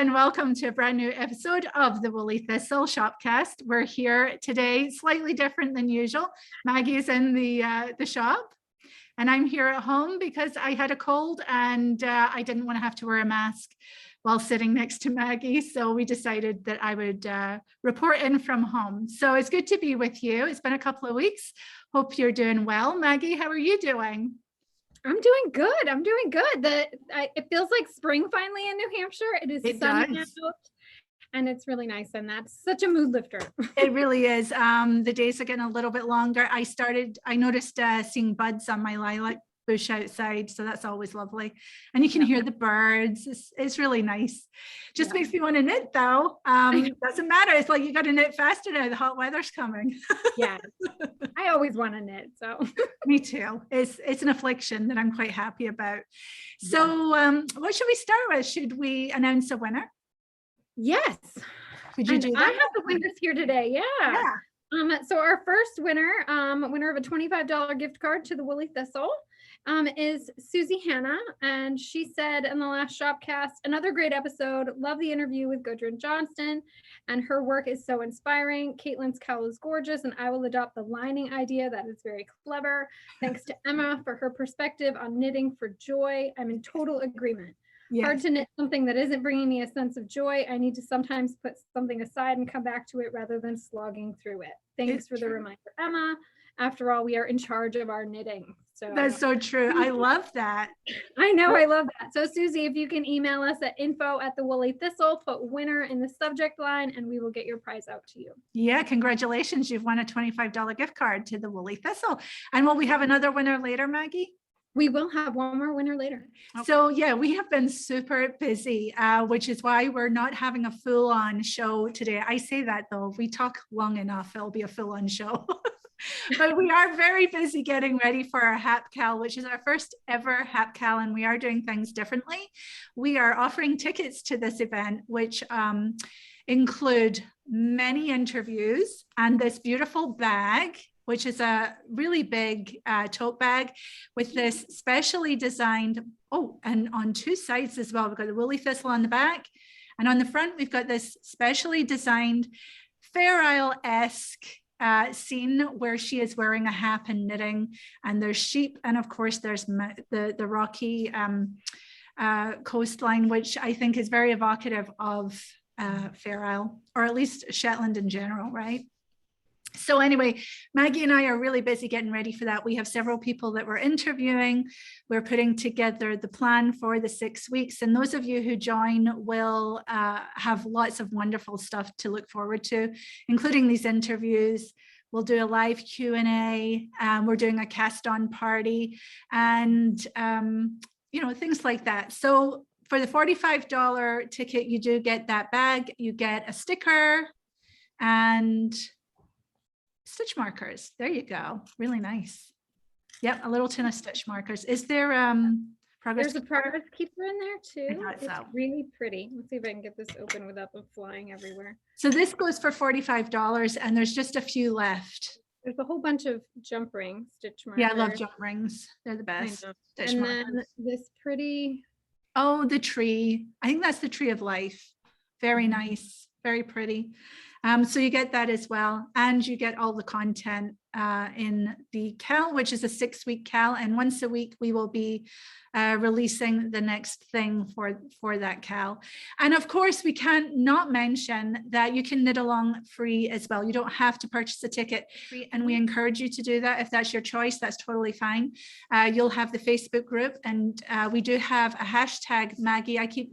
and welcome to a brand new episode of the Woolly Thistle Shopcast. We're here today, slightly different than usual. Maggie's in the shop, and I'm here at home because I had a cold and I didn't want to have to wear a mask while sitting next to Maggie. So we decided that I would report in from home. So it's good to be with you. It's been a couple of weeks. Hope you're doing well. Maggie, how are you doing? I'm doing good. I'm doing good. It feels like spring finally in New Hampshire. It is sunny out, and it's really nice. And that's such a mood lifter. It really is. The days are getting a little bit longer. I noticed seeing buds on my lilac bush outside. So that's always lovely. And you can hear the birds. It's really nice. Just makes me want to knit though. Doesn't matter. It's like you got to knit faster now. The hot weather's coming. Yeah. I always want to knit. So me too. It's an affliction that I'm quite happy about. So what should we start with? Should we announce a winner? Yes. Could you do that? I have the winners here today. Yeah. So our first winner of a $25 gift card to the Woolly Thistle is Susie Hannah, and she said in the last Shopcast, another great episode, love the interview with Gudrun Johnston, and her work is so inspiring. Caitlin's cowl is gorgeous, and I will adopt the lining idea. That is very clever. Thanks to Emma for her perspective on knitting for joy. I'm in total agreement. Yes. Hard to knit something that isn't bringing me a sense of joy. I need to sometimes put something aside and come back to it rather than slogging through it. Thanks for the reminder, Emma. After all, we are in charge of our knitting. So that's so true. I love that. I know, I love that. So Susie, if you can email us at info@thewoollythistle, put winner in the subject line, and we will get your prize out to you. Yeah, congratulations. You've won a $25 gift card to the Woolly Thistle. And will we have another winner later, Maggie? We will have one more winner later. Okay. So yeah, we have been super busy, which is why we're not having a full-on show today. I say that though, if we talk long enough, it'll be a full-on show. But we are very busy getting ready for our Hap KAL, which is our first ever Hap KAL, and we are doing things differently. We are offering tickets to this event, which include many interviews and this beautiful bag, which is a really big tote bag with this specially designed, and on two sides as well, we've got the Woolly Thistle on the back, and on the front, we've got this specially designed Fair Isle-esque scene where she is wearing a hat and knitting, and there's sheep, and of course there's the rocky coastline, which I think is very evocative of Fair Isle, or at least Shetland in general, right? So anyway, Maggie and I are really busy getting ready for that. We have several people that we're interviewing. We're putting together the plan for the 6 weeks. And those of you who join will have lots of wonderful stuff to look forward to, including these interviews. We'll do a live Q&A. We're doing a cast-on party and, things like that. So for the $45 ticket, you do get that bag. You get a sticker and stitch markers. There you go. Really nice. Yep, a little tin of stitch markers. Is there progress? There's a progress keeper in there too. It's so really pretty. Let's see if I can get this open without them flying everywhere. So this goes for $45 and there's just a few left. There's a whole bunch of jump ring stitch markers. Yeah, I love jump rings. They're the best. And then this pretty. Oh, the tree. I think that's the tree of life. Very nice. Very pretty. So you get that as well, and you get all the content in the KAL, which is a 6-week KAL, and once a week we will be releasing the next thing for that KAL. And of course, we can't not mention that you can knit along free as well. You don't have to purchase a ticket, and we encourage you to do that. If that's your choice, that's totally fine. You'll have the Facebook group, and we do have a hashtag, Maggie. I keep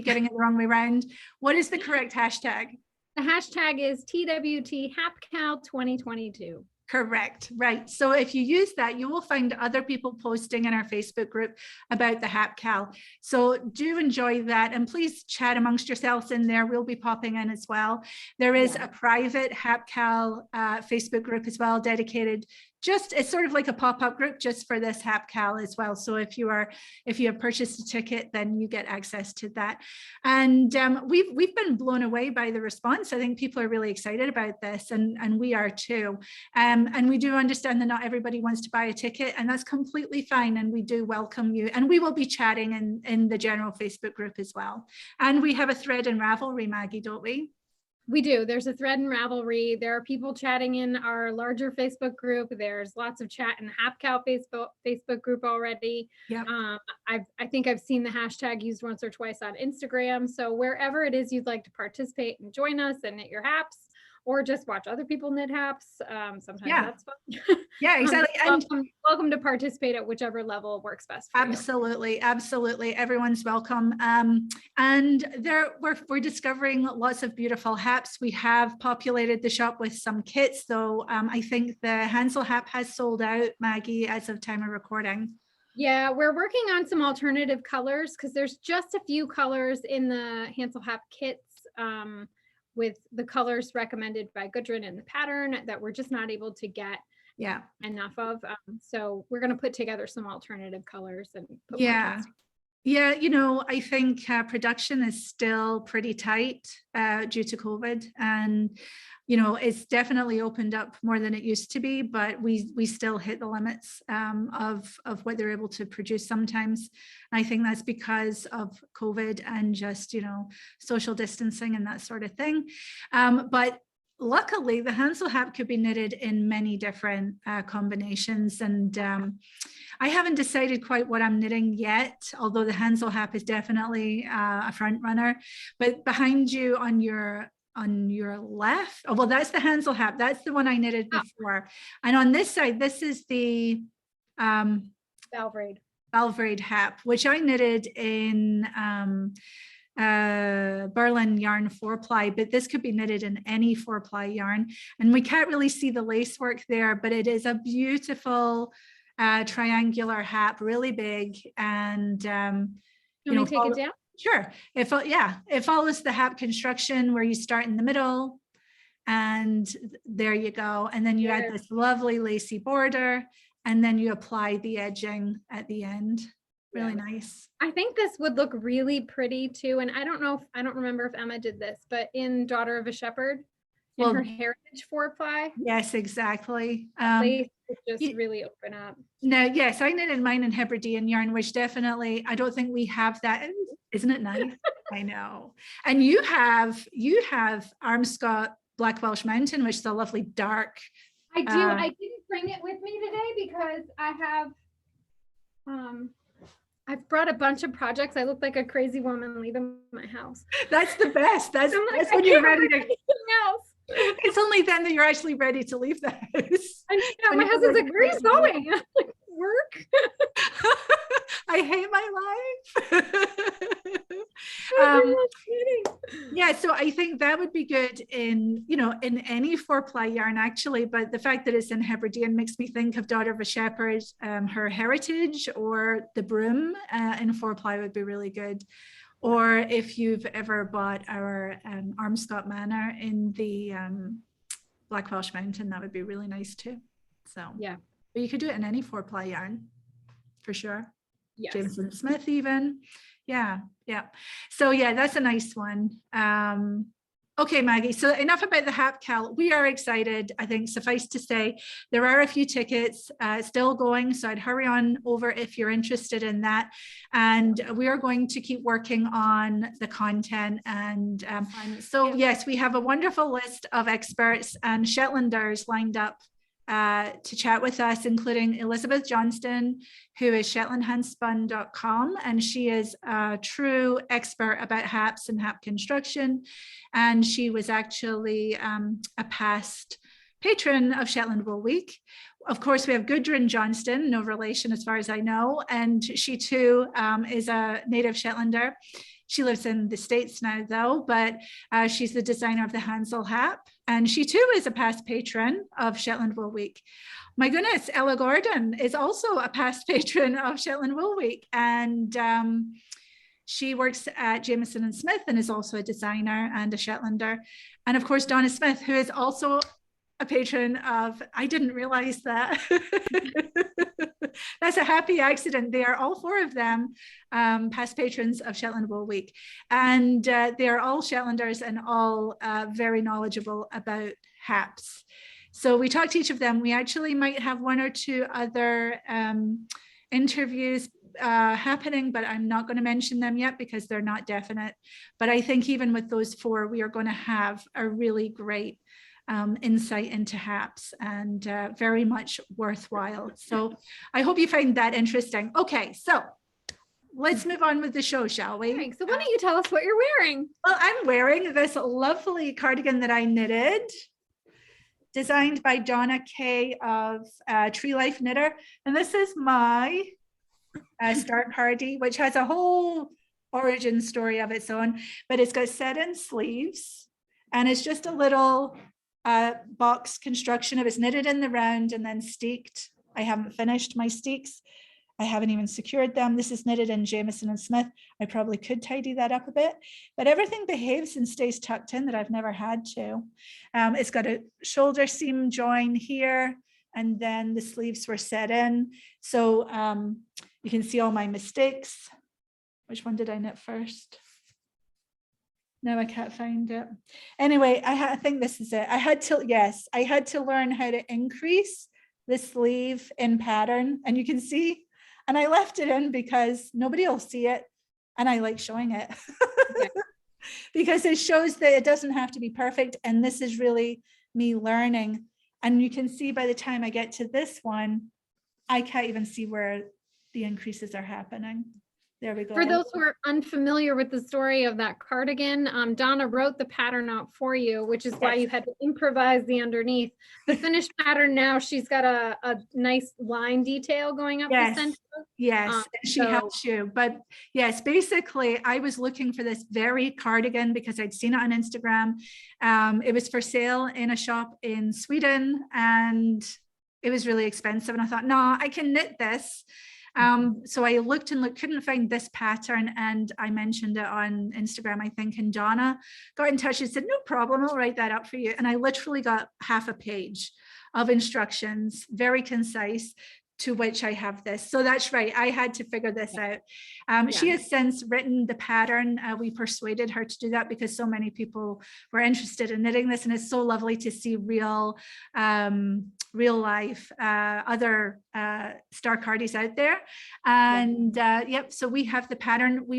getting it the wrong way around. What is the correct hashtag? The hashtag is TWT Hap KAL 2022. Correct. Right. So if you use that, you will find other people posting in our Facebook group about the Hap KAL. So do enjoy that. And please chat amongst yourselves in there. We'll be popping in as well. There is a private Hap KAL Facebook group as well, dedicated just, it's sort of like a pop-up group just for this Hap KAL as well. So if you have purchased a ticket, then you get access to that. And we've been blown away by the response. I think people are really excited about this, and we are too. And we do understand that not everybody wants to buy a ticket, and that's completely fine. And we do welcome you. And we will be chatting in the general Facebook group as well. And we have a thread in Ravelry, Maggie, don't we? We do. There's a thread in Ravelry. There are people chatting in our larger Facebook group. There's lots of chat in the Hap KAL Facebook group already. Yeah. I think I've seen the hashtag used once or twice on Instagram. So wherever it is you'd like to participate and join us and knit your haps, or just watch other people knit haps. Sometimes that's fun. Yeah, exactly. Welcome to participate at whichever level works best for you. Absolutely. Everyone's welcome. And we're discovering lots of beautiful haps. We have populated the shop with some kits, though. I think the Hansel Hap has sold out, Maggie, as of time of recording. Yeah, we're working on some alternative colors because there's just a few colors in the Hansel Hap kits. With the colors recommended by Gudrun in the pattern that we're just not able to get enough of. So we're going to put together some alternative colors and put I think production is still pretty tight due to COVID, and it's definitely opened up more than it used to be, but we still hit the limits of what they're able to produce sometimes. And I think that's because of COVID and just social distancing and that sort of thing. But luckily, the Hansel Hap could be knitted in many different combinations, and I haven't decided quite what I'm knitting yet, although the Hansel Hap is definitely a front runner. But behind you on your left, oh well, that's the Hansel Hap. That's the one I knitted before. And on this side, this is the Valvrade Hap, which I knitted in Berlin yarn 4-ply, but this could be knitted in any 4-ply yarn. And we can't really see the lace work there, but it is a beautiful triangular hap, really big. And Can we take it down? Sure. It follows the hap construction where you start in the middle and there you go. And then you add this lovely lacy border, and then you apply the edging at the end. Really nice. I think this would look really pretty too. And I don't remember if Emma did this, but in Daughter of a Shepherd, in her Heritage 4-ply. Yes, exactly. Lace would just really open up. No, yes, I knitted mine in Hebridean yarn, which definitely, I don't think we have that. Isn't it nice? I know. And you have Armscott Black Welsh Mountain, which is a lovely dark. I do. I didn't bring it with me today because I have I've brought a bunch of projects. I look like a crazy woman leaving my house. That's the best. That's when you're ready to else. It's only then that you're actually ready to leave the house. I know. My husband's like, where are you going? I'm like, work. I hate my life. So I think that would be good in any 4-ply yarn actually, but the fact that it's in Hebridean makes me think of Daughter of a Shepherd, her Heritage, or the Broom in 4-ply would be really good. Or if you've ever bought our Armscott Manor in the Black Welsh Mountain, that would be really nice too. So but you could do it in any 4-ply yarn for sure. Yes. Jameson Smith even. Yeah. So that's a nice one. Okay, Maggie, so enough about the Hap KAL. We are excited. I think suffice to say, there are a few tickets still going, so I'd hurry on over if you're interested in that. And we are going to keep working on the content. And yes, we have a wonderful list of experts and Shetlanders lined up to chat with us, including Elizabeth Johnston, who is shetlandhandspun.com, and she is a true expert about haps and hap construction, and she was actually a past patron of Shetland Wool Week. Of course, we have Gudrun Johnston, no relation as far as I know, and she too is a native Shetlander. She lives in the States now, though, but she's the designer of the Hansel Hap, and she too is a past patron of Shetland Wool Week. My goodness, Ella Gordon is also a past patron of Shetland Wool Week, and she works at Jameson and Smith and is also a designer and a Shetlander. And of course, Donna Smith, who is also a patron of, I didn't realize that. That's a happy accident. They are all 4 of them past patrons of Shetland Wool Week. And they are all Shetlanders and all very knowledgeable about haps. So we talked to each of them. We actually might have 1 or 2 other interviews happening, but I'm not going to mention them yet because they're not definite. But I think even with those 4, we are going to have a really great insight into haps, and very much worthwhile. So I hope you find that interesting. Okay, so let's move on with the show, shall we? Right, so why don't you tell us what you're wearing? Well, I'm wearing this lovely cardigan that I knitted, designed by Donna K of Tree Life Knitter. And this is my Start Hardy, which has a whole origin story of its own, but it's got set-in sleeves, and it's just a little box construction. It was knitted in the round and then steeked. I haven't finished my steeks. I haven't even secured them. This is knitted in Jameson and Smith. I probably could tidy that up a bit, but everything behaves and stays tucked in that I've never had to. It's got a shoulder seam join here, and then the sleeves were set in. So you can see all my mistakes. Which one did I knit first? No, I can't find it. Anyway, I think this is it. I had to learn how to increase the sleeve in pattern, and you can see, and I left it in because nobody will see it, and I like showing it. Yeah. Because it shows that it doesn't have to be perfect, and this is really me learning. And you can see by the time I get to this one, I can't even see where the increases are happening. There we go. For those who are unfamiliar with the story of that cardigan, Donna wrote the pattern out for you, which is why you had to improvise the underneath. The finished pattern now, she's got a nice line detail going up the center. Yes, she helps you. But yes, basically, I was looking for this very cardigan because I'd seen it on Instagram. It was for sale in a shop in Sweden, and it was really expensive. And I thought, no, I can knit this. So I looked and couldn't find this pattern, and I mentioned it on Instagram, I think, and Donna got in touch and said, no problem, I'll write that up for you. And I literally got half a page of instructions, very concise, to which I have this. So that's right, I had to figure this out. She has since written the pattern. We persuaded her to do that because so many people were interested in knitting this, and it's so lovely to see real life other Star Cardis out there. And yep, so we have the pattern. We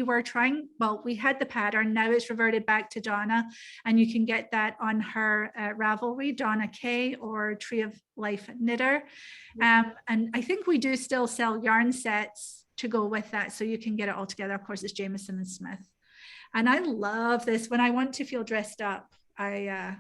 had the pattern, now it's reverted back to Donna, and you can get that on her Ravelry, Donna K, or Tree of Life Knitter. And I think we do still sell yarn sets to go with that, so you can get it all together. Of course, it's Jameson and Smith. And I love this. When I want to feel dressed up, I'll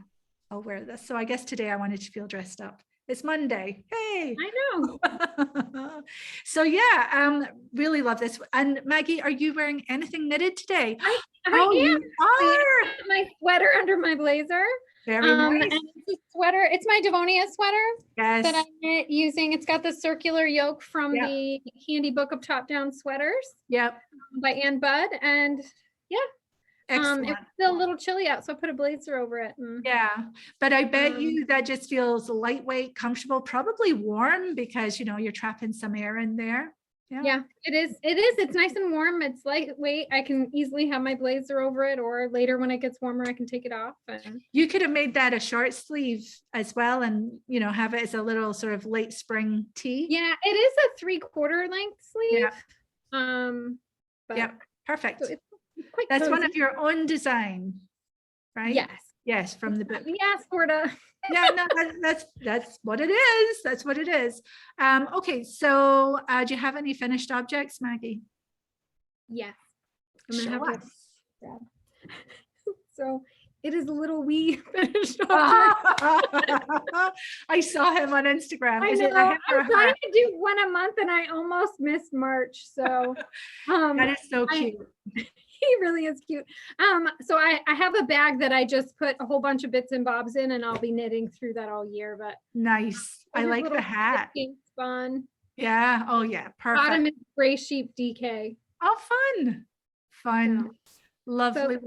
wear this. So I guess today I wanted to feel dressed up. It's Monday. Hey. I know. So yeah, really love this. And Maggie, are you wearing anything knitted today? I am. You are. My sweater under my blazer. Very nice. And it's a sweater. It's my Devonia sweater that I knit using. It's got the circular yoke from the Handy Book of Top-Down Sweaters. Yep. By Ann Budd. And yeah. Excellent. It's still a little chilly out, so I put a blazer over it. Yeah, but I bet you that just feels lightweight, comfortable, probably warm because, you know, you're trapping some air in there. Yeah, it is. It's nice and warm. It's lightweight. I can easily have my blazer over it, or later when it gets warmer, I can take it off. And you could have made that a short sleeve as well, and, you know, have it as a little sort of late spring tee. Yeah, it is a 3/4 length sleeve. Yeah. Yep. Perfect. So that's cozy. One of your own design, right? Yes, from the book. We asked for it. Yeah, no, that's what it is. That's what it is. Okay, so do you have any finished objects, Maggie? Yes. Show us. So it is a little wee finished object. I saw him on Instagram. I know. I'm trying to do one a month, and I almost missed March. So that is so cute. He really is cute. So I have a bag that I just put a whole bunch of bits and bobs in, and I'll be knitting through that all year. But nice. I like the hat. Fun. Yeah. Oh yeah. Perfect. Bottom is gray sheep DK. Oh, fun. So, lovely.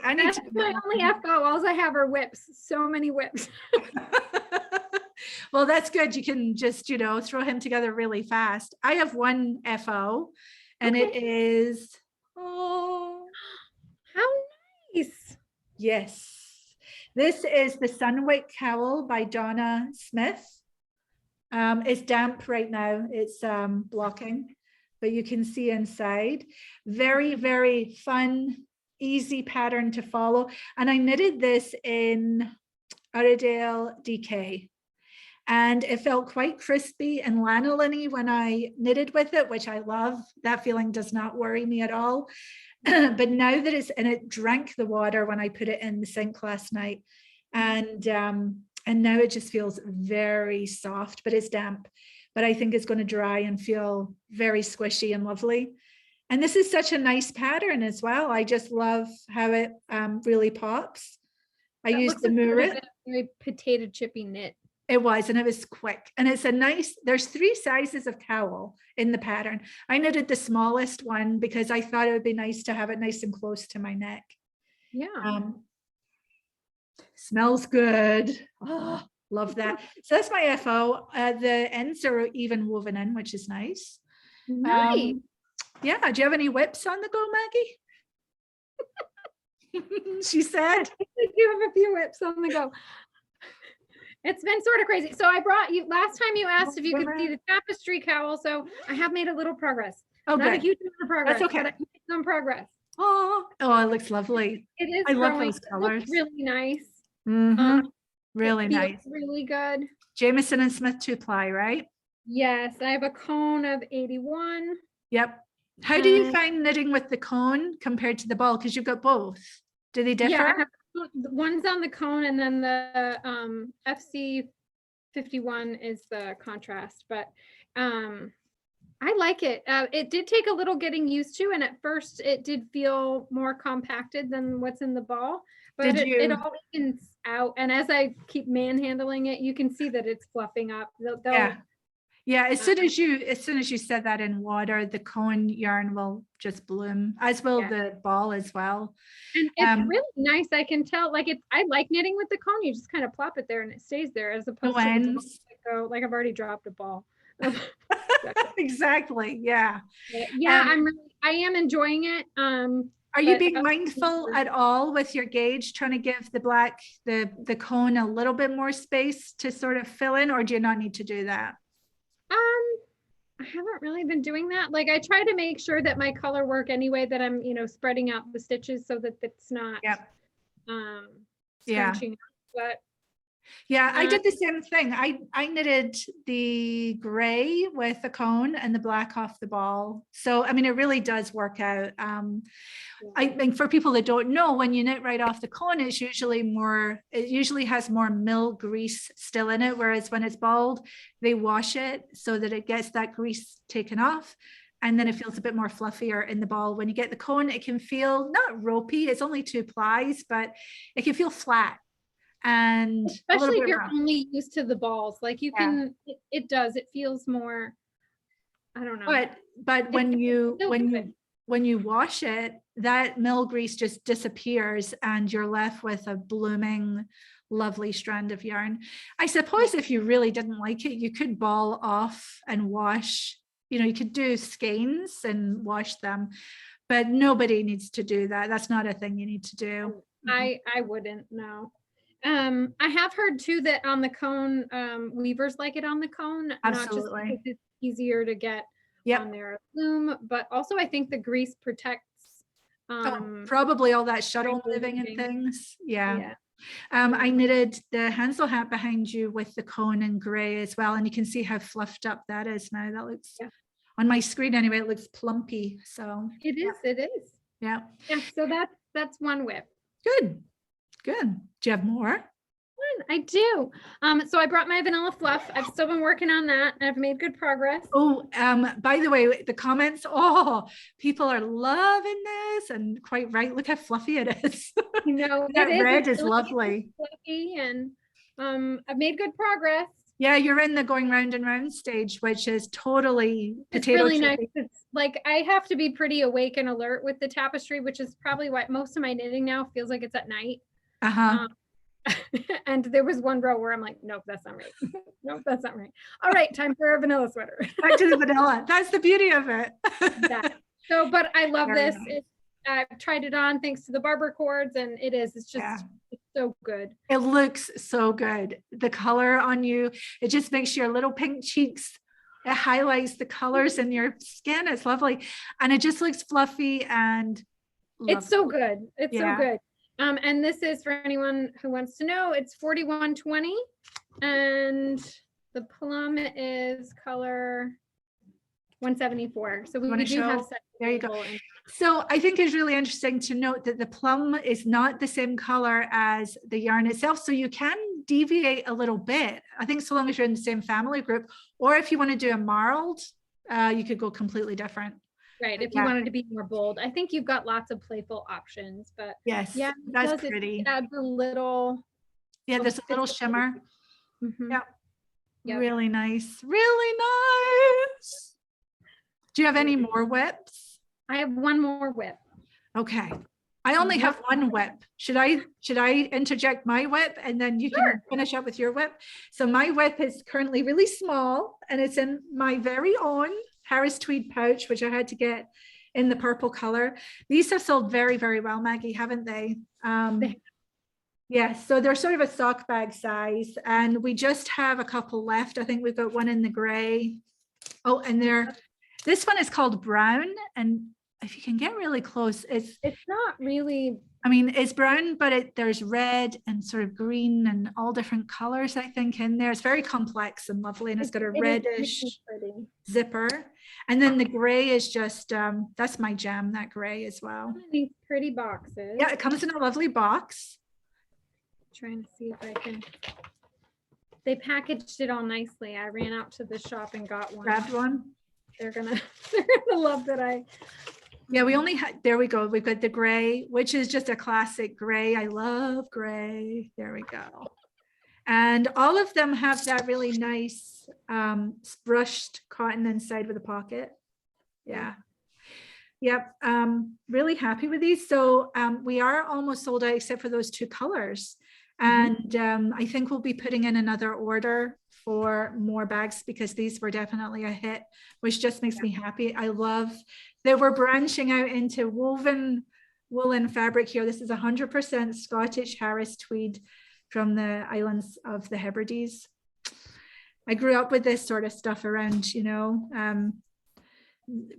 I need to. My only FO. All I have are whips. So many whips. Well, that's good. You can just, throw him together really fast. I have one FO and it is, oh, how nice. yes. This is the Sunwick Cowl by Donna Smith. It's damp right now. It's blocking, but you can see inside. Very, very fun, easy pattern to follow. And I knitted this in Uradale DK. And it felt quite crispy and lanolin-y when I knitted with it, which I love. That feeling does not worry me at all. But now that it drank the water when I put it in the sink last night. And now it just feels very soft, but it's damp. But I think it's going to dry and feel very squishy and lovely. And this is such a nice pattern as well. I just love how it really pops. I used the Murat. Very potato chippy knit. It was, and it was quick. And it's there's 3 sizes of cowl in the pattern. I knitted the smallest one because I thought it would be nice to have it nice and close to my neck. Yeah. Smells good. Oh, love that. So that's my FO. The ends are even woven in, which is nice. Nice. Yeah. Do you have any whips on the go, Maggie? She said. I do have a few whips on the go. It's been sort of crazy. So I brought you last time you asked if you could see the tapestry cowl. So I have made a little progress. Oh, not good. a huge amount of progress. That's okay. But I made some progress. Oh, it looks lovely. It is. I love growing. those colors. It looks really nice. Really nice. Really good. Jameson and Smith 2-ply, right? Yes, I have a cone of 81. Yep. How do you find knitting with the cone compared to the ball? Because you've got both. Do they differ? Yeah, one's on the cone, and then the FC 51 is the contrast. But I like it. It did take a little getting used to, and at first it did feel more compacted than what's in the ball. But it all evens out, and as I keep manhandling it, you can see that it's fluffing up. Yeah. As soon as you set that in water, the cone yarn will just bloom, as will the ball as well. And it's really nice. I can tell. I like knitting with the cone. You just kind of plop it there, and it stays there, as opposed to like I've already dropped a ball. Exactly. Yeah. Yeah. I am enjoying it. Are you being mindful at all with your gauge, trying to give the cone a little bit more space to sort of fill in, or do you not need to do that? I haven't really been doing that. Like, I try to make sure that my color work anyway, that I'm, spreading out the stitches so that it's not scrunching up. But yeah, I did the same thing. I knitted the gray with the cone and the black off the ball. So, I mean, it really does work out. I think for people that don't know, when you knit right off the cone, it usually has more mill grease still in it. Whereas when it's balled, they wash it so that it gets that grease taken off. And then it feels a bit more fluffier in the ball. When you get the cone, it can feel not ropey. It's only 2 plies, but it can feel flat. And especially if you're only used to the balls, like you can, it feels more, I don't know. But when you wash it, that mill grease just disappears and you're left with a blooming, lovely strand of yarn. I suppose if you really didn't like it, you could ball off and wash, you could do skeins and wash them, but nobody needs to do that. That's not a thing you need to do. I wouldn't, no. I have heard too that on the cone, weavers like it on the cone. Absolutely. Not just because it's easier to get on their loom, but also I think the grease protects probably all that shuttle moving and things. I knitted the Hansel hat behind you with the cone in gray as well, and you can see how fluffed up that is now. That looks on my screen anyway, it looks plumpy. So it is. Yeah. So that's one whip. Good. Do you have more? I do. So I brought my vanilla fluff. I've still been working on that. I've made good progress. Oh, by the way, the comments, people are loving this, and quite right. Look how fluffy it is. That red is lovely. Fluffy, and I've made good progress. Yeah, you're in the going round and round stage, which is totally potato. It's really nice. It's like I have to be pretty awake and alert with the tapestry, which is probably why most of my knitting now feels like it's at night. And there was one row where I'm like, nope, that's not right. Nope, that's not right. All right, time for a vanilla sweater. Back to the vanilla. That's the beauty of it. Yeah. So, but I love Very this. nice. I've tried it on thanks to the barber cords, and it's just it's so good. It looks so good. The color on you, it just makes your little pink cheeks. It highlights the colors in your skin. It's lovely. And it just looks fluffy and lovely. It's so good. It's so good. And this is for anyone who wants to know, it's 41.20, and the plum is color 174. So we do have there you go. So I think it's really interesting to note that the plum is not the same color as the yarn itself. So you can deviate a little bit. I think so long as you're in the same family group, or if you want to do a marled, you could go completely different. Right. If you wanted to be more bold, I think you've got lots of playful options, but yes, yeah, that's pretty. It adds a little. Yeah, there's a little shimmer. Mm-hmm. Yep. Really nice. Really nice. Do you have any more whips? I have one more whip. Okay. I only have one whip. Should I interject my whip and then you can finish up with your whip? So my whip is currently really small and it's in my very own Harris Tweed pouch, which I had to get in the purple color. These have sold very, very well, Maggie, haven't they? Yeah, so they're sort of a sock bag size and we just have a couple left. I think we've got one in the gray. Oh, and this one is called brown, and if you can get really close, it's not really, I mean, it's brown, but there's red and sort of green and all different colors, I think, in there. It's very complex and lovely, and it's got a reddish zipper. And then the gray is just, that's my jam, that gray as well. These pretty boxes. Yeah, it comes in a lovely box. Trying to see if I can. They packaged it all nicely. I ran out to the shop and got one. Grabbed one. They're gonna love that Yeah, we only had, there we go. We've got the gray, which is just a classic gray. I love gray. There we go. And all of them have that really nice brushed cotton inside with a pocket. Yeah. Yep. Really happy with these. So we are almost sold out except for those two colors. And I think we'll be putting in another order for more bags because these were definitely a hit, which just makes me happy. I love that we're branching out into woven woolen fabric here. This is 100% Scottish Harris Tweed from the islands of the Hebrides. I grew up with this sort of stuff around, you know,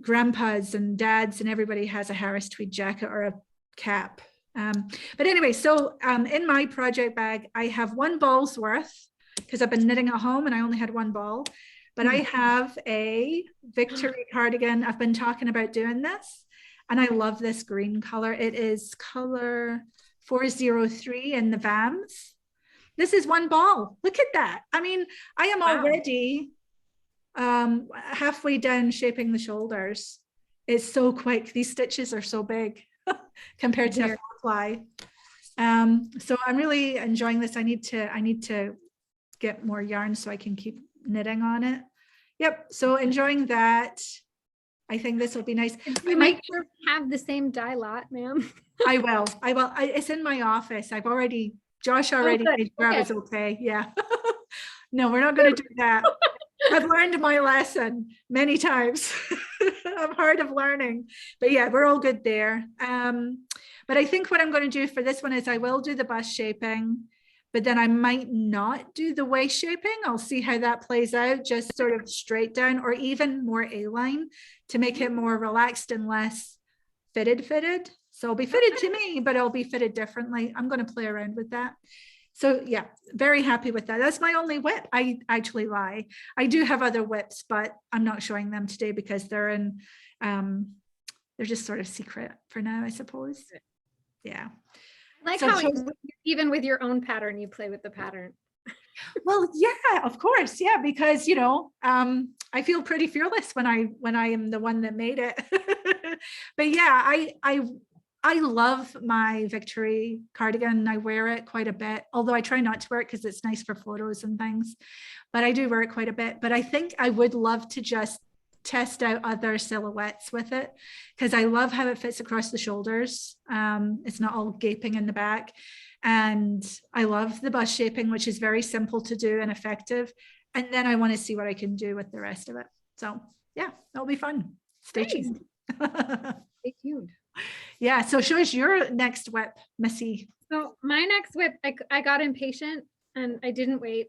grandpas and dads and everybody has a Harris Tweed jacket or a cap. But anyway, so in my project bag, I have one ball's worth because I've been knitting at home and I only had one ball, but I have a Victory cardigan. I've been talking about doing this and I love this green color. It is color 403 in the VAMs. This is one ball. Look at that. I mean, I am already halfway down shaping the shoulders. It's so quick. These stitches are so big compared to a fly. So I'm really enjoying this. I need to get more yarn so I can keep knitting on it. Yep. So enjoying that. I think this will be nice. We might have the same dye lot, ma'am. I will. It's in my office. Josh already made sure I was okay. Yeah. No, we're not going to do that. I've learned my lesson many times. I'm hard of learning, but yeah, we're all good there. But I think what I'm going to do for this one is I will do the bust shaping, but then I might not do the waist shaping. I'll see how that plays out, just sort of straight down or even more A-line to make it more relaxed and less fitted. So it'll be fitted to me, but it'll be fitted differently. I'm going to play around with that. So yeah, very happy with that. That's my only whip. I actually lie. I do have other whips, but I'm not showing them today because they're in, they're just sort of secret for now, I suppose. Yeah. Like so how even with your own pattern, you play with the pattern. Well, yeah, of course. Yeah, because, you know, I feel pretty fearless when I am the one that made it. But yeah, I love my Victory cardigan. I wear it quite a bit, although I try not to wear it because it's nice for photos and things, but I do wear it quite a bit. But I think I would love to just test out other silhouettes with it because I love how it fits across the shoulders. It's not all gaping in the back. And I love the bust shaping, which is very simple to do and effective. And then I want to see what I can do with the rest of it. So yeah, that'll be fun. Stay tuned. Stay tuned. Yeah. So show us your next whip, Missy. So my next whip, I got impatient and I didn't wait.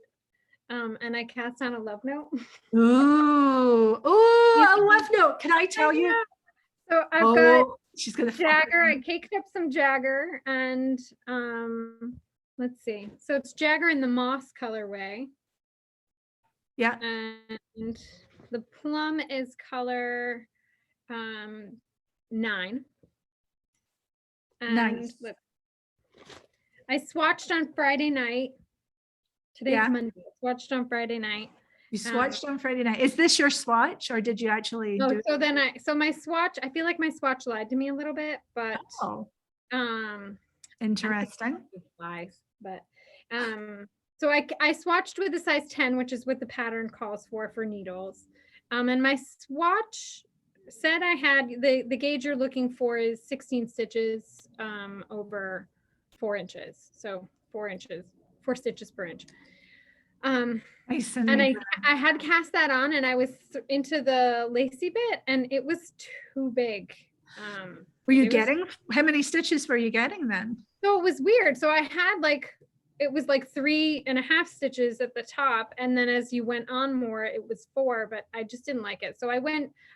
And I cast on a love note. Ooh, a love note. Can I tell you? So I've got she's gonna Jagger. I caked up some Jagger and let's see. So it's Jagger in the moss colorway. Yeah. And the Plum is color 9. And nice. look, I swatched on Friday night. Today's Monday. I swatched on Friday night. You swatched on Friday night. Is this your swatch, or did you actually do it? So my swatch, I feel like my swatch lied to me a little bit, but interesting. Lies, but so I swatched with the size 10, which is what the pattern calls for needles. And my swatch said I had the gauge you're looking for is 16 stitches over 4 inches. So 4 stitches per inch. Nice and I had cast that on and I was into the lacy bit and it was too big. Were you getting, how many stitches were you getting then? So it was weird. So I had it was 3.5 stitches at the top. And then as you went on more, it was 4, but I just didn't like it. So I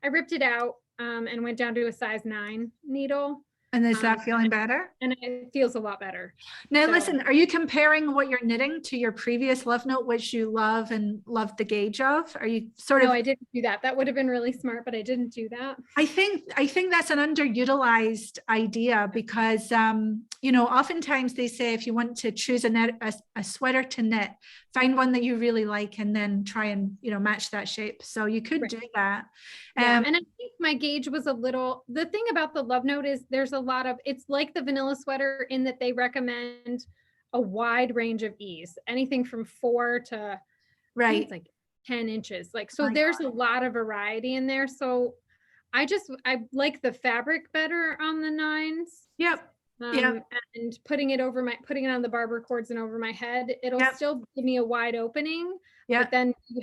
ripped it out and went down to a size 9 needle. And is that feeling better? And it feels a lot better. Now, listen, are you comparing what you're knitting to your previous love note, which you love and loved the gauge of? Are you sort of? No, I didn't do that. That would have been really smart, but I didn't do that. I think that's an underutilized idea because, oftentimes they say if you want to choose a sweater to knit, find one that you really like and then try and, match that shape. So you could do that. And I think my gauge was the thing about the love note is there's it's like the vanilla sweater in that they recommend a wide range of ease, anything from 4 to right, it's 10 inches. There's a lot of variety in there. So I like the fabric better on the 9s. Yep. And putting it on the barber cords and over my head, it'll still give me a wide opening. But then you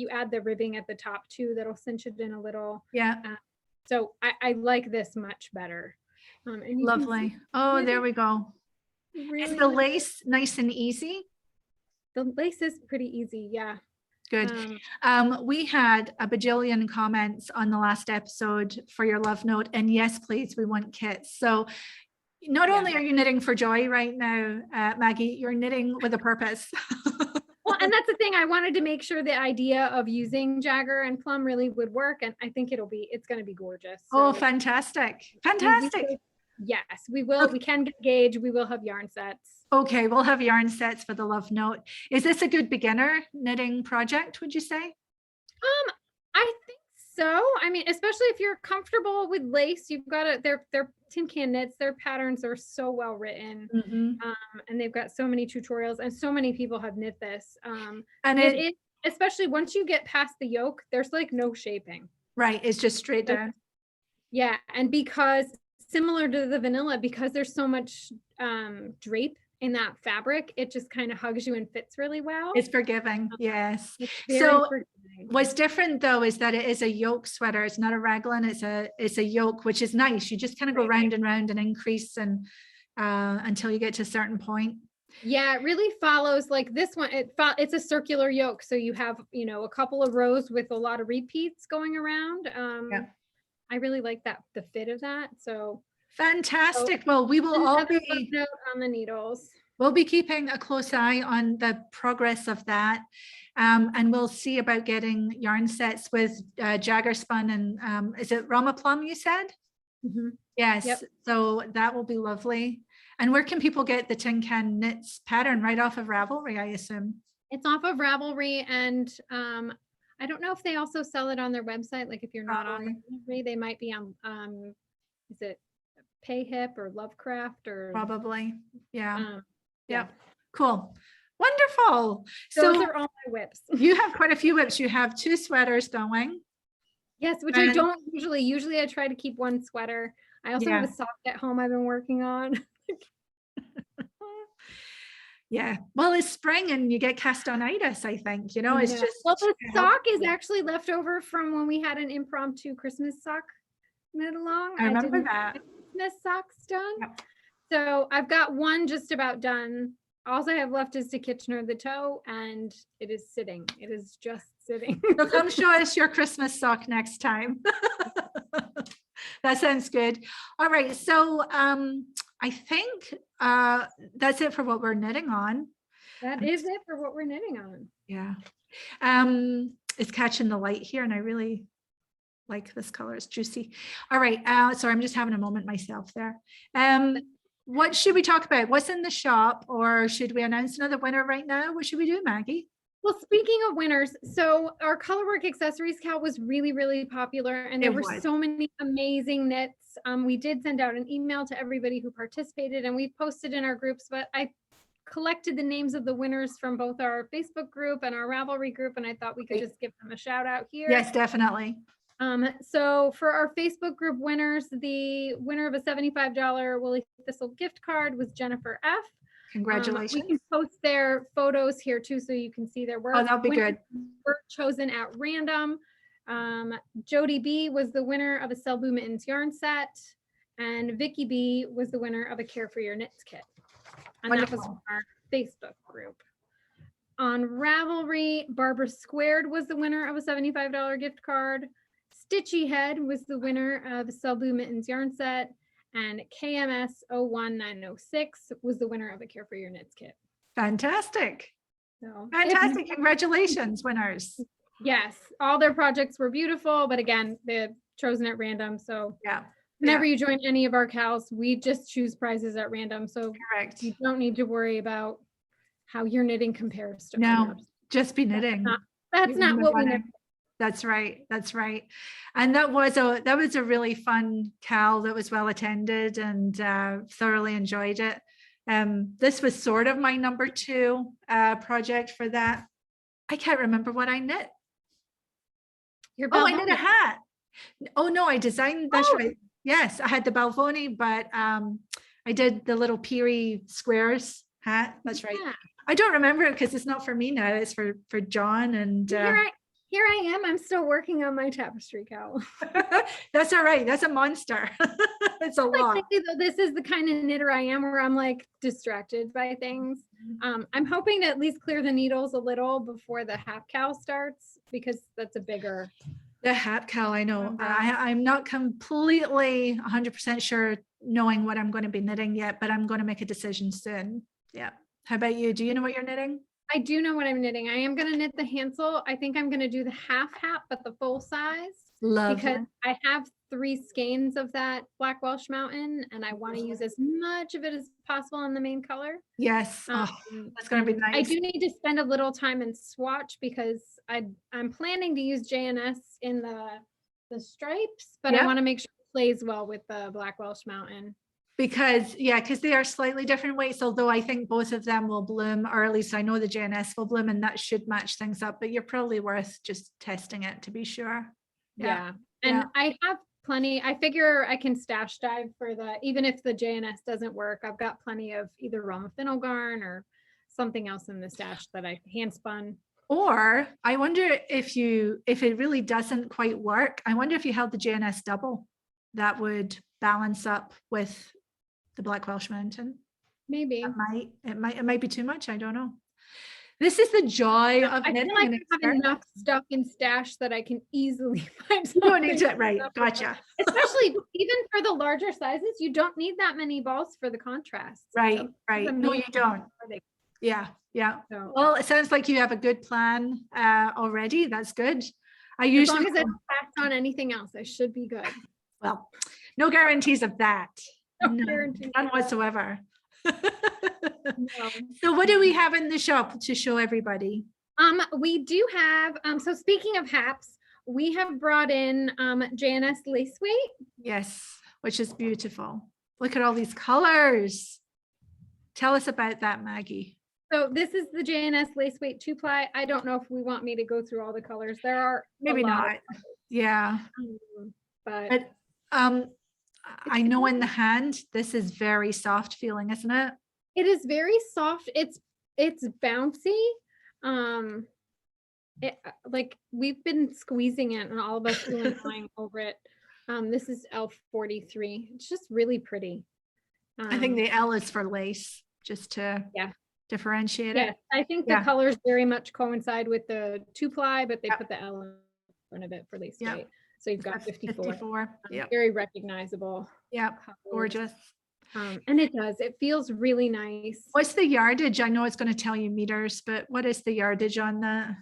add the ribbing at the top too, that'll cinch it in a little. So I like this much better. Lovely. Oh, there we go. Really is the lace nice and easy? The lace is pretty easy. Yeah. Good. We had a bajillion comments on the last episode for your love note, and yes, please, we want kits. So not only are you knitting for joy right now, Maggie, you're knitting with a purpose. Well, and that's the thing. I wanted to make sure the idea of using Jagger and Plum really would work. And I think it's going to be gorgeous. So fantastic. Fantastic. Yes, we will. Okay. We can get gauge. We will have yarn sets. Okay. We'll have yarn sets for the love note. Is this a good beginner knitting project, would you say? I think so. I mean, especially if you're comfortable with lace, you've got they're tin can knits, their patterns are so well written. And they've got so many tutorials and so many people have knit this. And it especially once you get past the yoke, there's no shaping. Right. It's just straight down. Yeah. And because similar to the vanilla, because there's so much drape in that fabric, it just kind of hugs you and fits really well. It's forgiving. Yes. So forgiving. What's different though is that it is a yoke sweater. It's not a raglan. It's a yoke, which is nice. You just kind of go round and round and increase and until you get to a certain point. Yeah, it really follows this one. It's a circular yoke, so you have a couple of rows with a lot of repeats going around. I really like the fit of that. So fantastic. Well, we will all be on the needles. We'll be keeping a close eye on the progress of that. And we'll see about getting yarn sets with Jaggerspun and is it Rauma Plum you said? Yes. Yep. So that will be lovely. And where can people get the Tin Can Knits pattern? Right off of Ravelry, I assume. It's off of Ravelry, and I don't know if they also sell it on their website. If you're not on Ravelry, they might be on is it Payhip or Lovecraft or probably. Yeah. Yeah. Cool. Wonderful. Those are all my whips. You have quite a few whips. You have 2 sweaters going. Yes, which I don't usually. Usually I try to keep 1 sweater. I also have a sock at home I've been working on. Yeah. Well, it's spring and you get castonitis, I think, you know, it's just. Well, the sock is actually left over from when we had an impromptu Christmas sock knit along. I remember that. Christmas socks done. Yep. So I've got one just about done. All I have left is to Kitchener the toe, and it is sitting. It is just sitting. So come show us your Christmas sock next time. That sounds good. All right. So I think that's it for what we're knitting on. That is it for what we're knitting on. Yeah. It's catching the light here and I really like this color. It's juicy. All right. So I'm just having a moment myself there. What should we talk about? What's in the shop, or should we announce another winner right now? What should we do, Maggie? Well, speaking of winners, so our Colorwork accessories Cal was really, really popular, and there were so many amazing knits. We did send out an email to everybody who participated, and we posted in our groups, but I collected the names of the winners from both our Facebook group and our Ravelry group, and I thought we could just give them a shout out here. Yes, definitely. So for our Facebook group winners, the winner of a $75 Woolly Thistle gift card was Jennifer F. Congratulations. We can post their photos here too, so you can see their work. Oh, that'll be good. Were chosen at random. Jody B was the winner of a Sell Blue Mittens yarn set, and Vicky B was the winner of a Care for Your Knits kit. And Wonderful. That was from our Facebook group. On Ravelry, Barbara Squared was the winner of a $75 gift card. Stitchy Head was the winner of a Sell Blue Mittens yarn set, and KMS 01906 was the winner of a Care for Your Knits kit. Fantastic. So fantastic. Congratulations, winners. Yes, all their projects were beautiful, but again, they're chosen at random. So yeah, whenever you join any of our KALs, we just choose prizes at random. So correct. You don't need to worry about how your knitting compares to others. Just be knitting. That's not what we knit. That's right. That's right. And that was a really fun KAL that was well attended, and thoroughly enjoyed it. This was sort of my number 2 project for that. I can't remember what I knit. I knit a hat. Oh no, I designed, that's right. Yes, I had the Balvoni, but I did the little Peary squares hat. That's right. Yeah. I don't remember it because it's not for me now. It's for John and here I am. I'm still working on my tapestry KAL. That's all right. That's a monster. It's a lot. Though, this is the kind of knitter I am, where I'm like distracted by things. I'm hoping to at least clear the needles a little before the Hap KAL starts, because that's a bigger. The Hap KAL, I know. I'm not completely 100% sure knowing what I'm going to be knitting yet, but I'm going to make a decision soon. Yeah. How about you? Do you know what you're knitting? I do know what I'm knitting. I am going to knit the Hansel. I think I'm going to do the half hat, but the full size. Love because I have 3 skeins of that Black Welsh Mountain, and I want to use as much of it as possible in the main color. Yes. That's going to be nice. I do need to spend a little time and swatch, because I'm planning to use JNS in the stripes, but I want to make sure it plays well with the Black Welsh Mountain. Because they are slightly different weights, although I think both of them will bloom, or at least I know the JNS will bloom, and that should match things up, but you're probably worth just testing it to be sure. Yeah. And I have plenty. I figure I can stash dive for even if the JNS doesn't work, I've got plenty of either Rauma Fennel garn or something else in the stash that I hand spun. Or I wonder if it really doesn't quite work, I wonder if you held the JNS double, that would balance up with the Black Welsh Mountain. Maybe. It might be too much. I don't know. This is the joy of knitting. I feel like I have enough stuff in stash that I can easily find. You don't need to, right? Gotcha. Especially even for the larger sizes, you don't need that many balls for the contrast. Right, so right. No, you don't. Yeah, yeah. So, well, it sounds like you have a good plan already. That's good. As long as I don't pass on anything else, I should be good. Well, no guarantees of that. No guarantees. None whatsoever. No. So what do we have in the shop to show everybody? We do have, so speaking of haps, we have brought in JNS lace weight. Yes, which is beautiful. Look at all these colors. Tell us about that, Maggie. So this is the JNS lace weight 2-ply. I don't know if we want me to go through all the colors. There are maybe not. Yeah. But I know in the hand, this is very soft feeling, isn't it? It is very soft. It's it's bouncy. Like we've been squeezing it and all of us feeling flying over it. This is L43. It's just really pretty. I think the L is for lace, just to differentiate it. I think the colors very much coincide with the 2-ply, but they put the L in front of it for lace weight. So you've got 54. Very recognizable. Yeah, gorgeous. And it feels really nice. What's the yardage? I know it's going to tell you meters, but what is the yardage on that?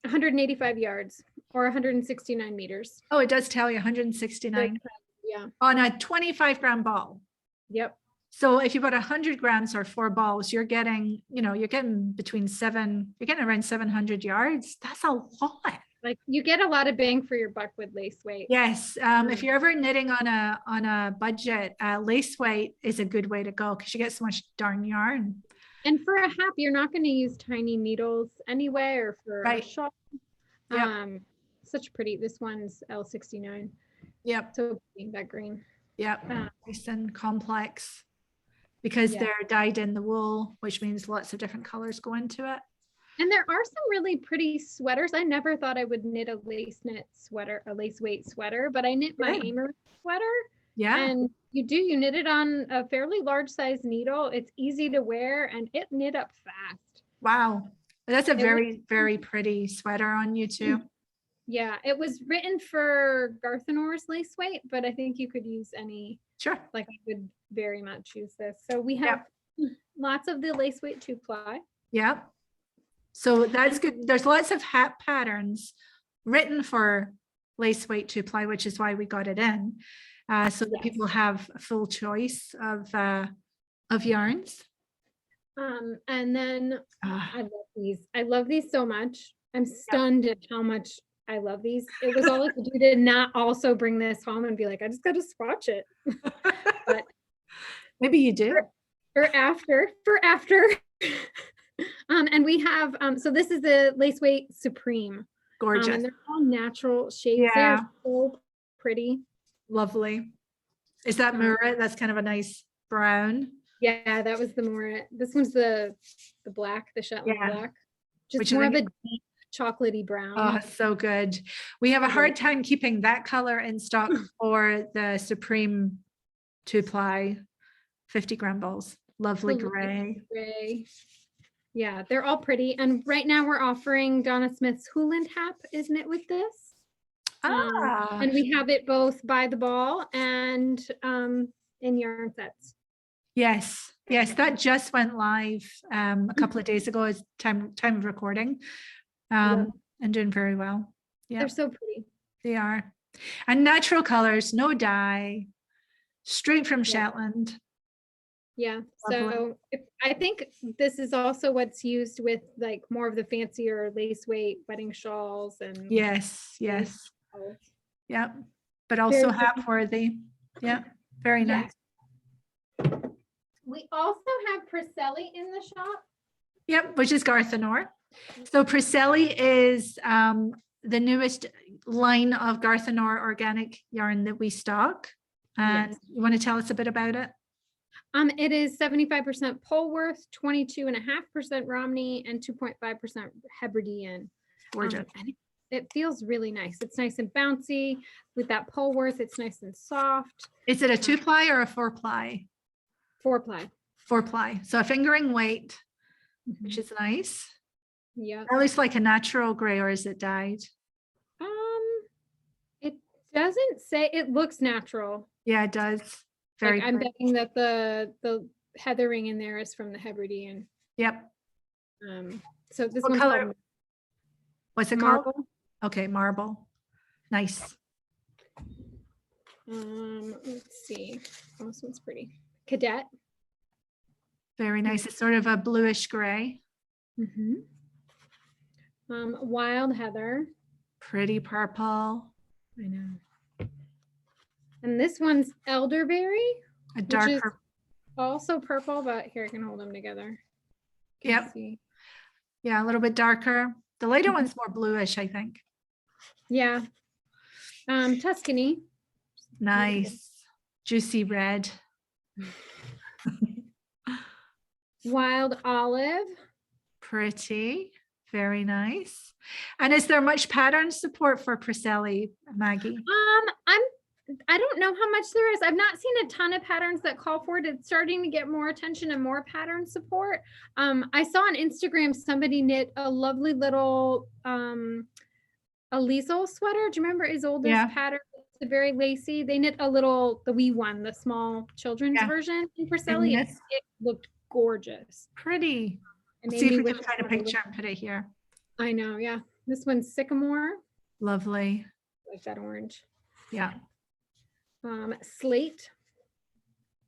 185 yards or 169 meters. Oh, it does tell you 169. Yeah. On a 25-gram ball. Yep. So if you put 100 grams or 4 balls, you're getting, you're getting around 700 yards. That's a lot. Like you get a lot of bang for your buck with lace weight. Yes. If you're ever knitting on a budget, lace weight is a good way to go because you get so much darn yarn. And for a Hap, you're not going to use tiny needles anyway, or for a shawl. Yep. Such pretty. This one's L69. Yep. So that green. Yep. Nice and complex because they're dyed in the wool, which means lots of different colors go into it. And there are some really pretty sweaters. I never thought I would knit a lace weight sweater, but I knit my Aimer sweater. Yeah. And you knit it on a fairly large size needle. It's easy to wear and it knit up fast. Wow. That's a very, very pretty sweater on you too. Yeah. It was written for Garthanor's lace weight, but I think you could use any. Sure. Like I would very much use this. So we have lots of the lace weight 2-ply. Yeah. So that's good. There's lots of Hap patterns written for lace weight 2-ply, which is why we got it in. So that people have a full choice of yarns. And then I love these. I love these so much. I'm stunned at how much I love these. It was all I could do to not also bring this home and be like, I just got to swatch it. But maybe you do. For after. And we have, so this is the lace weight Supreme. Gorgeous. And they're all natural shades. Yeah. They're so pretty. Lovely. Is that Murat? That's kind of a nice brown. Yeah, that was the Murat. This one's the black, the Shetland black. Just more of a deep chocolatey brown. Oh, so good. We have a hard time keeping that color in stock for the Supreme 2-ply 50-gram balls. Lovely gray. Yeah, they're all pretty. And right now we're offering Donna Smith's Hooland Hap is knit with this. And we have it both by the ball and in yarn sets. Yes, that just went live a couple of days ago as time of recording, and doing very well. Yeah, they're so pretty. They are, and natural colors, no dye, straight from Shetland. Yeah, so I think this is also what's used with like more of the fancier lace weight wedding shawls and yes. Yeah, but also Hap worthy. Yeah, very nice. We also have Priscelli in the shop. Yep, which is Garthanor. So Priscelli is the newest line of Garthanor organic yarn that we stock. And you want to tell us a bit about it? It is 75% Polworth, 22.5% Romney, and 2.5% Hebridean. Gorgeous. And it feels really nice. It's nice and bouncy. With that Polworth, it's nice and soft. Is it a 2-ply or a 4-ply? 4-ply. 4-ply. So a fingering weight, which is nice. Yeah. That looks like a natural gray, or is it dyed? It doesn't say. It looks natural. Yeah, it does. Very. Like, I'm betting that the heathering in there is from the Hebridean. Yep. So this what one's color? called What's it marble. called? Okay, marble. Nice. Let's see. Oh, this one's pretty. Cadet. Very nice. It's sort of a bluish gray. Wild heather. Pretty purple. I know. And this one's elderberry. A darker. Also purple, but here I can hold them together. Yep. Yeah, a little bit darker. The later one's more bluish, I think. Yeah. Tuscany. Nice. Juicy red. Wild olive. Pretty. Very nice. And is there much pattern support for Priscelli, Maggie? I don't know how much there is. I've not seen a ton of patterns that call for it. It's starting to get more attention and more pattern support. I saw on Instagram somebody knit a lovely little a Liesel sweater. Do you remember Isolde's pattern? It's very lacy. They knit the wee one, the small children's version in Priscelli. It looked gorgeous. Pretty. See if we can find a picture and put it here. I know, yeah. This one's sycamore. Lovely. Like that orange. Yeah. Slate.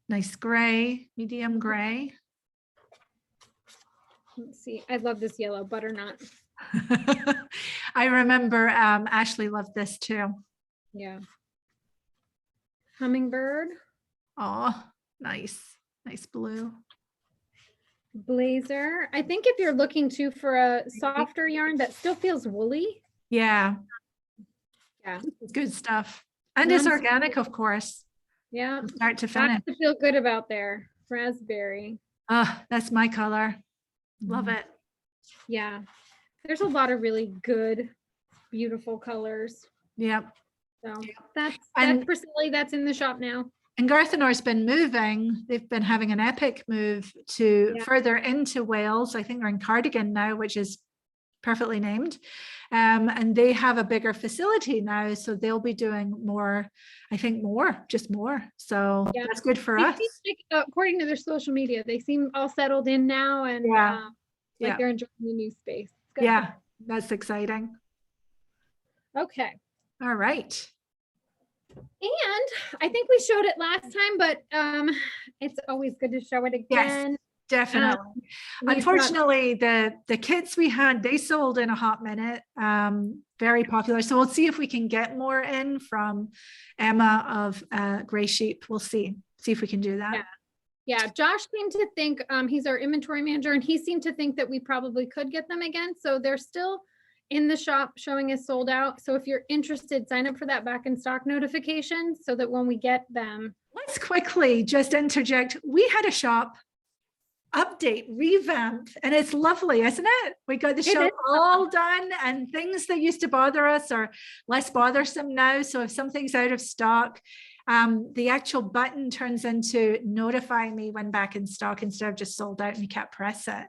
Nice gray, medium gray. Let's see. I love this yellow butternut. I remember Ashley loved this too. Yeah. Hummingbird. Oh, nice. Nice blue. Blazer. I think if you're looking too for a softer yarn that still feels woolly. Yeah. Yeah. Good stuff. And it's organic, of course. Yeah. Start to finish. Lots to feel good about there. Raspberry. Oh, that's my color. Love it. Yeah. There's a lot of really good, beautiful colors. Yep. So that's Priscilla, that's in the shop now. And Garthanor's been moving. They've been having an epic move to further into Wales. I think they're in Cardigan now, which is perfectly named. And they have a bigger facility now. So they'll be doing more, I think just more. So that's good for us. Like, according to their social media, they seem all settled in now and they're enjoying the new space. Yeah, that's exciting. Okay. All right. And I think we showed it last time, but it's always good to show it again. Yes, definitely. Unfortunately, the kits we had, they sold in a hot minute. Very popular. So we'll see if we can get more in from Emma of Gray Sheep. We'll see if we can do that. Yeah, Josh seemed to think, he's our inventory manager, and he seemed to think that we probably could get them again. So they're still in the shop showing as sold out. So if you're interested, sign up for that back in stock notification so that when we get them. Let's quickly just interject. We had a shop update, revamp, and it's lovely, isn't it? We got the shop all done, and things that used to bother us are less bothersome now. So if something's out of stock, the actual button turns into notify me when back in stock instead of just sold out and you can't press it.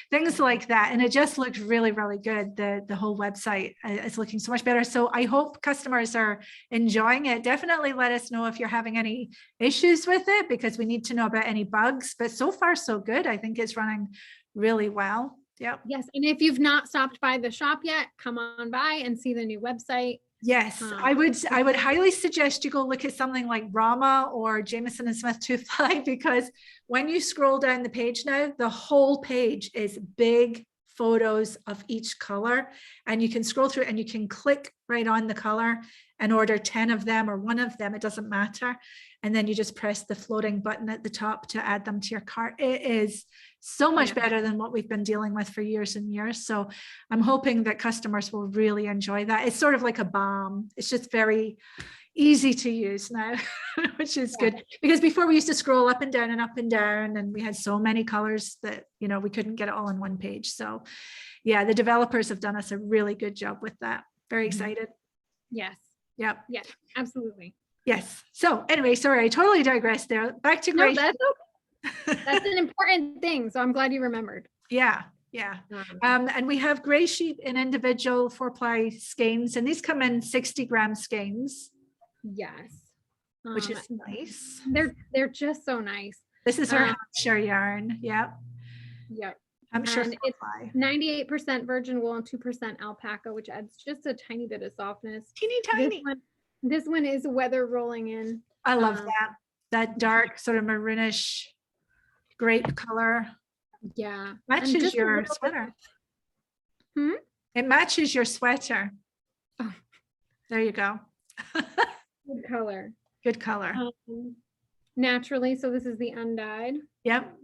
Things like that. And it just looks really, really good. The whole website is looking so much better. So I hope customers are enjoying it. Definitely let us know if you're having any issues with it, because we need to know about any bugs. But so far, so good. I think it's running really well. Yep. Yes. And if you've not stopped by the shop yet, come on by and see the new website. Yes, I would highly suggest you go look at something like Rauma or Jameson and Smith Toothfly, because when you scroll down the page now, the whole page is big photos of each color, and you can scroll through and you can click right on the color and order 10 of them or one of them, it doesn't matter. And then you just press the floating button at the top to add them to your cart. It is so much better than what we've been dealing with for years and years. So I'm hoping that customers will really enjoy that. It's sort of like a balm. It's just very easy to use now, which is good, because before we used to scroll up and down and we had so many colors that, you know, we couldn't get it all on one page. So yeah, the developers have done us a really good job with that. Very excited. Yes. Yep. Yes, absolutely. Yes. So anyway, sorry, I totally digressed there. Back to Gray. No, that's okay. That's an important thing. So I'm glad you remembered. Yeah. Yeah. And we have Gray Sheep in individual 4-ply skeins, and these come in 60-gram skeins. Yes. Which is nice. They're just so nice. This is her Hampshire yarn. Yep. Yep. I'm sure it's 98% virgin wool and 2% alpaca, which adds just a tiny bit of softness. Teeny tiny. This one is weather rolling in. I love that dark sort of maroonish grape color. Yeah. Matches your sweater. It matches your sweater. Oh. There you go. Good color. Good color. Naturally. So this is the undyed. Yep.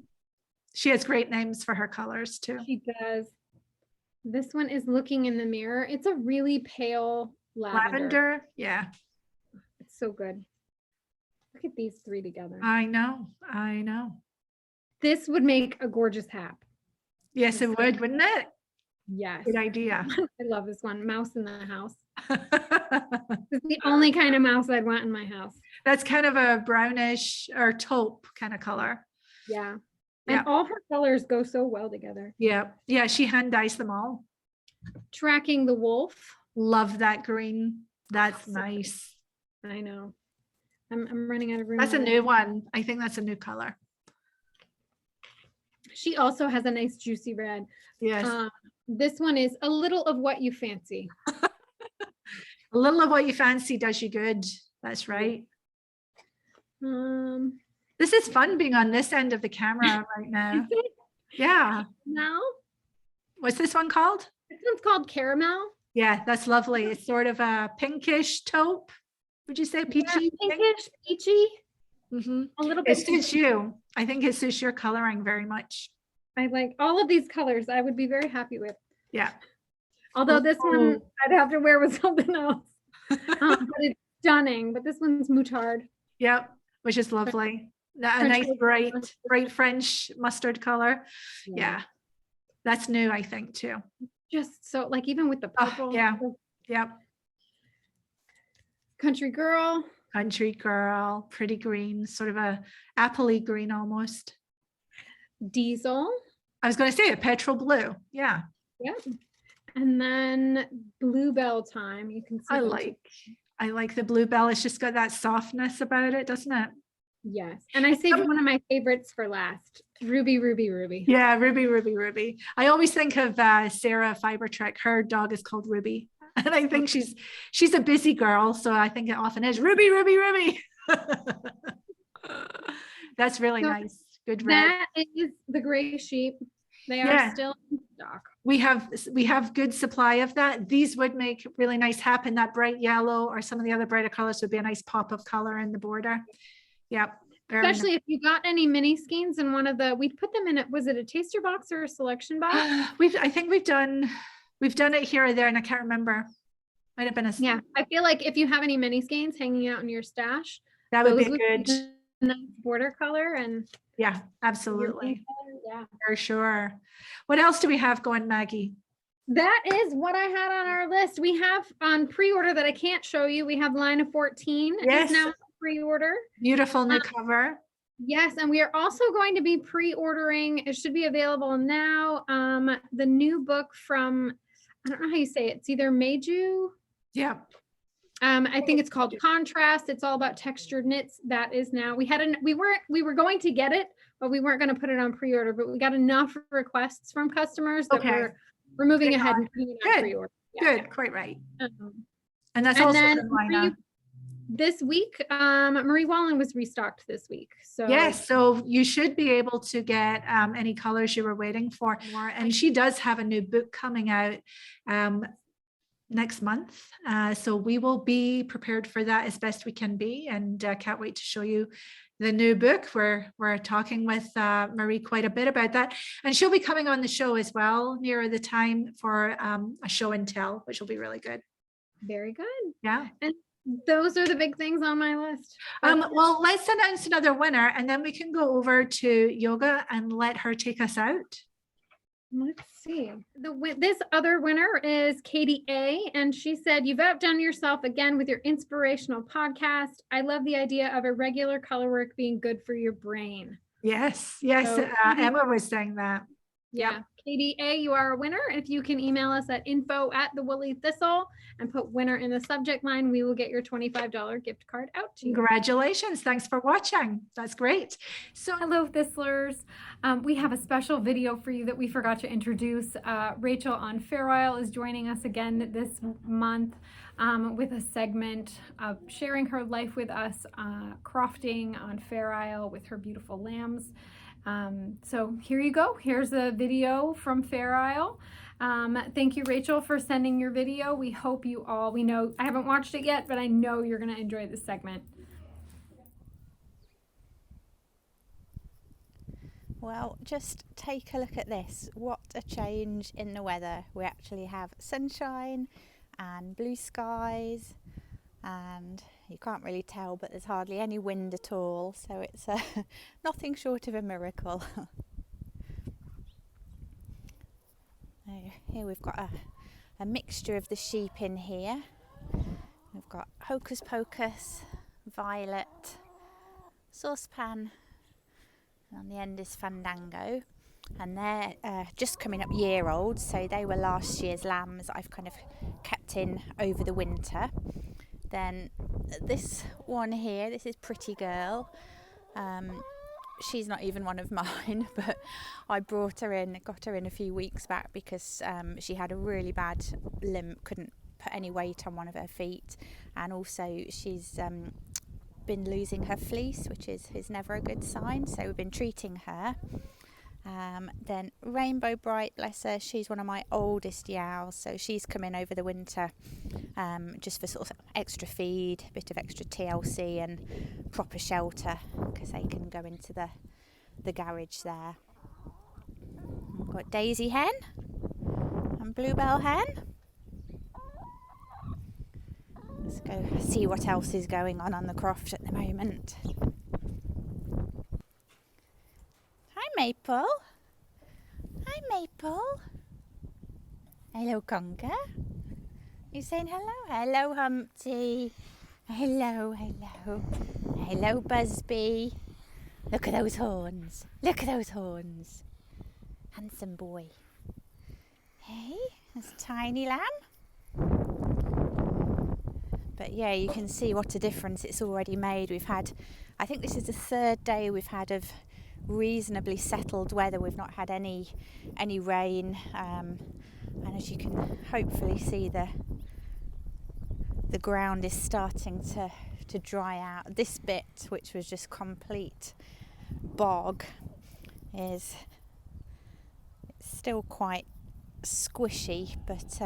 She has great names for her colors too. She does. This one is looking in the mirror. It's a really pale lavender. Yeah. It's so good. Look at these three together. I know. This would make a gorgeous hat. Yes, it would, wouldn't it? Yes. Good idea. I love this one. Mouse in the house. It's the only kind of mouse I'd want in my house. That's kind of a brownish or taupe kind of color. Yeah. And all her colors go so well together. Yeah. Yeah. She hand dyes them all. Tracking the wolf. Love that green. That's nice. I know. I'm running out of room. That's a new one. I think that's a new color. She also has a nice juicy red. Yes. This one is a little of what you fancy. A little of what you fancy does you good. That's right. This is fun being on this end of the camera right now. Yeah. Now, what's this one called? This one's called Caramel. Yeah, that's lovely. It's sort of a pinkish taupe. Would you say peachy? Yeah, pinkish, peachy. Mm-hmm. A little bit. It suits you. I think it suits your coloring very much. I like all of these colors. I would be very happy with. Yeah. Although this one I'd have to wear with something else. But it's stunning. But this one's moutarde. Yep, which is lovely. A nice bright French mustard color. Yeah. That's new, I think, too. Just so like even with the purple. Yeah. Yep. Country girl. Country girl, pretty green, sort of a appley green almost. Diesel. I was going to say a petrol blue. Yeah. Yeah. And then bluebell time. You can see. I like the bluebell. It's just got that softness about it, doesn't it? Yes. And I saved one of my favorites for last. Ruby, Ruby, Ruby. Yeah, Ruby, Ruby, Ruby. I always think of Sarah Fibertrek. Her dog is called Ruby. And I think she's a busy girl. So I think it often is Ruby, Ruby, Ruby. That's really nice. Good red. That is the gray sheep. They are still in stock. We have good supply of that. These would make really nice hap, and that bright yellow or some of the other brighter colors would be a nice pop of color in the border. Yep. Especially if you got any mini skeins in one of the, we put them in it. Was it a taster box or a selection box? I think we've done it here or there, and I can't remember. Might have been a. Yeah, I feel like if you have any mini skeins hanging out in your stash, that would be good. Nice border color and. Yeah, absolutely. Yeah, for sure. What else do we have going, Maggie? That is what I had on our list. We have on pre-order that I can't show you. We have line of 14. Yes. It's now pre-order. Beautiful new cover. Yes, and we are also going to be pre-ordering. It should be available now. The new book from, I don't know how you say it. It's either Meiju. Yeah. I think it's called Contrast. It's all about textured knits. That is now. We were going to get it, but we weren't going to put it on pre-order. But we got enough requests from customers that we're moving ahead and putting it on pre-order. Yeah. Good, quite right. And that's also in line. This week, Marie Wallen was restocked this week. So yes, so you should be able to get any colors you were waiting for. And she does have a new book coming out next month. So we will be prepared for that as best we can be, and can't wait to show you the new book. We're talking with Marie quite a bit about that, and she'll be coming on the show as well nearer the time for a show and tell, which will be really good. Very good. Yeah. And those are the big things on my list. Well, let's announce another winner, and then we can go over to Yoga and let her take us out. Let's see. This other winner is Katie A. And she said, "You've outdone yourself again with your inspirational podcast. I love the idea of irregular color work being good for your brain." Yes. So, Emma was saying that. Yeah. Yep. Katie A, you are a winner. If you can email us at info@thewoollythistle and put winner in the subject line, we will get your $25 gift card out to you. Congratulations. Thanks for watching. That's great. So hello, Thistlers. We have a special video for you that we forgot to introduce. Rachel on Fair Isle is joining us again this month with a segment of sharing her life with us, crofting on Fair Isle with her beautiful lambs. So here you go. Here's a video from Fair Isle. Thank you, Rachel, for sending your video. We hope you all, we know, I haven't watched it yet, but I know you're going to enjoy this segment. Well, just take a look at this. What a change in the weather. We actually have sunshine and blue skies. and you can't really tell, but there's hardly any wind at all, so it's nothing short of a miracle. Here we've got a mixture of the sheep in here. We've got Hocus Pocus, Violet, Saucepan, and on the end is Fandango. And they're just coming up year old, so they were last year's lambs that I've kind of kept in over the winter. Then this one here, this is Pretty Girl. She's not even one of mine, but I got her in a few weeks back because she had a really bad limp, couldn't put any weight on one of her feet, and also she's been losing her fleece, which is never a good sign, so we've been treating her. Then Rainbow Bright, bless her, she's one of my oldest yows, so she's come in over the winter just for sort of extra feed, a bit of extra TLC and proper shelter, because they can go into the garage there. We've got Daisy Hen and Bluebell Hen. Let's go see what else is going on the croft at the moment. Hi Maple. Hi Maple. Hello Conker. You saying hello? Hello Humpty. Hello, hello. Hello Busby. Look at those horns. Look at those horns. Handsome boy. Hey, there's Tiny Lamb. But yeah, you can see what a difference it's already made. We've had, I think this is the third day we've had of reasonably settled weather. We've not had any rain, and as you can hopefully see, the ground is starting to dry out. This bit, which was just complete bog, is still quite squishy, but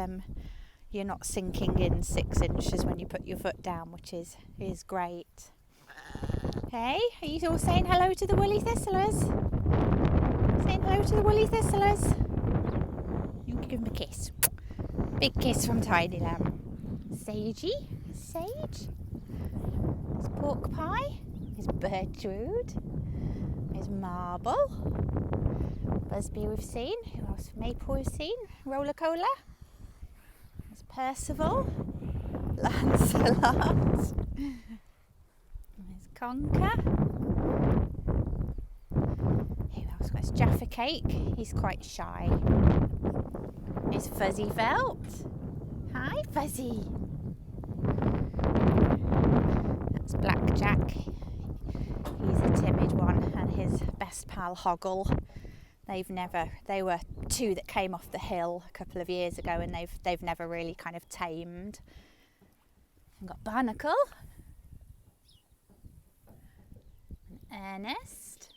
you're not sinking in 6 inches when you put your foot down, which is great. Hey, are you all saying hello to the woolly thistlers? Saying hello to the woolly thistlers? You can give them a kiss. Big kiss from Tiny Lamb. Sagey, Sage. There's Pork Pie. There's Birchwood. There's Marble. Busby we've seen. Who else? Maple we've seen. Roller Cola. There's Percival. Lancelot. There's Conker. Who else? There's Jaffa Cake. He's quite shy. There's Fuzzy Felt. Hi, Fuzzy. That's Blackjack. He's a timid one, and his best pal Hoggle. They were 2 that came off the hill a couple of years ago, and they've never really kind of tamed. We've got Barnacle. Ernest.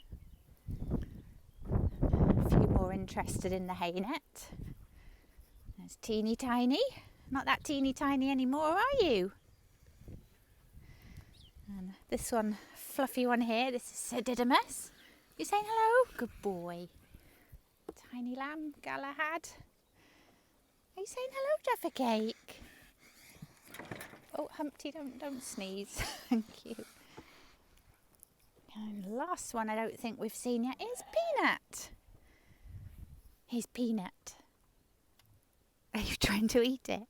A few more interested in the hay net. There's Teeny Tiny. Not that teeny tiny anymore, are you? And this one, fluffy one here, this is Sir Didymus. You saying hello? Good boy. Tiny Lamb, Galahad. Are you saying hello, Jaffa Cake? Oh, Humpty, don't sneeze. Thank you. And the last one I don't think we've seen yet is Peanut. He's Peanut. Are you trying to eat it?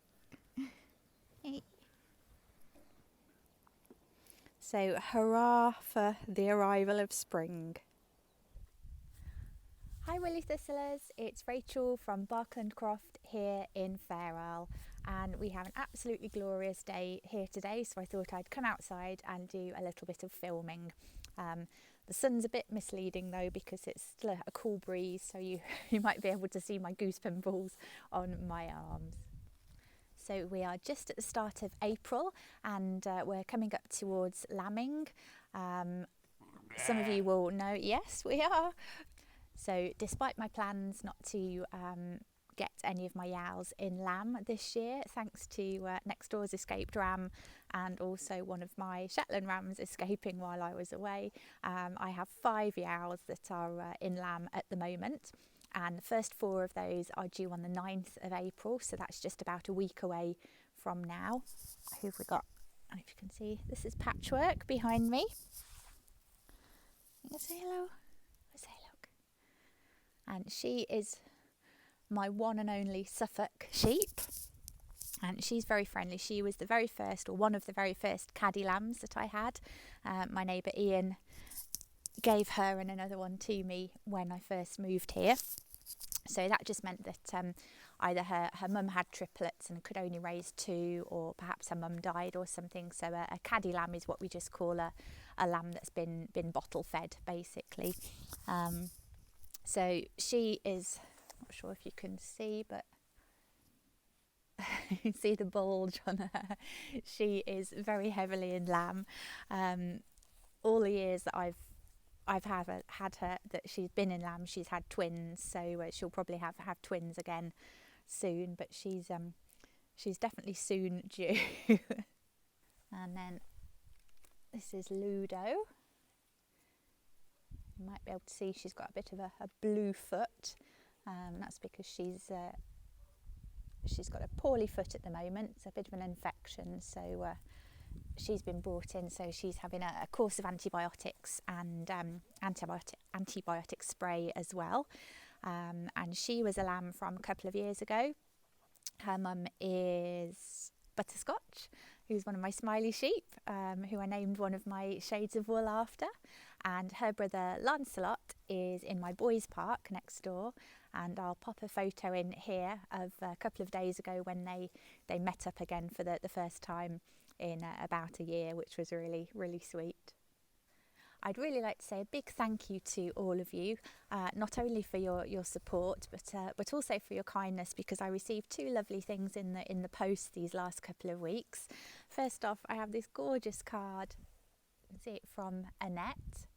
So, hurrah for the arrival of spring. Hi Woolly Thistlers, it's Rachel from Barkland Croft here in Fairall, and we have an absolutely glorious day here today, so I thought I'd come outside and do a little bit of filming. The sun's a bit misleading though, because it's still a cool breeze, so you might be able to see my goose pimples on my arms. So we are just at the start of April, and we're coming up towards lambing. Some of you will know, yes, we are. So despite my plans not to get any of my yows in lamb this year, thanks to next door's escaped ram and also one of my Shetland rams escaping while I was away, I have 5 yows that are in lamb at the moment. And the first 4 of those are due on the 9th of April, so that's just about a week away from now. Who have we got? And if you can see, this is Patchwork behind me. You can say hello. Say look. And she is my one and only Suffolk sheep. And she's very friendly. She was the very first, or one of the very first caddy lambs that I had. My neighbour Ian gave her and another one to me when I first moved here. So that just meant that either her mum had triplets and could only raise 2, or perhaps her mum died or something. So a caddy lamb is what we just call a lamb that's been bottle fed, basically. So she is, not sure if you can see, but you see the bulge on her. She is very heavily in lamb. All the years that I've had her, that she's been in lamb, she's had twins, so she'll probably have twins again soon, but she's definitely soon due. And then this is Ludo. You might be able to see she's got a bit of a blue foot. That's because she's got a poorly foot at the moment. It's a bit of an infection, so she's been brought in, so she's having a course of antibiotics and antibiotic spray as well. And she was a lamb from a couple of years ago. Her mum is Butterscotch, who's one of my smiley sheep, who I named one of my shades of wool after. And her brother Lancelot is in my boys' park next door. And I'll pop a photo in here of a couple of days ago when they met up again for the first time in about a year, which was really, really sweet. I'd really like to say a big thank you to all of you, not only for your support, but also for your kindness, because I received 2 lovely things in the post these last couple of weeks. First off, I have this gorgeous card. You can see it from Annette.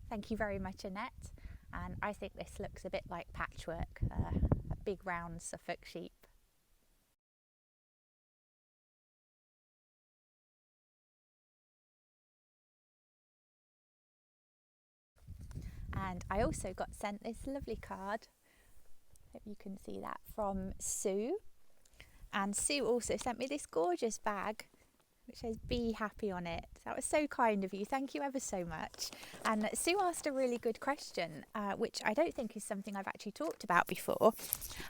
Thank you very much, Annette. And I think this looks a bit like Patchwork, a big round Suffolk sheep. And I also got sent this lovely card, hope you can see that, from Sue. And Sue also sent me this gorgeous bag which says "Be Happy" on it. That was so kind of you. Thank you ever so much. And Sue asked a really good question, which I don't think is something I've actually talked about before.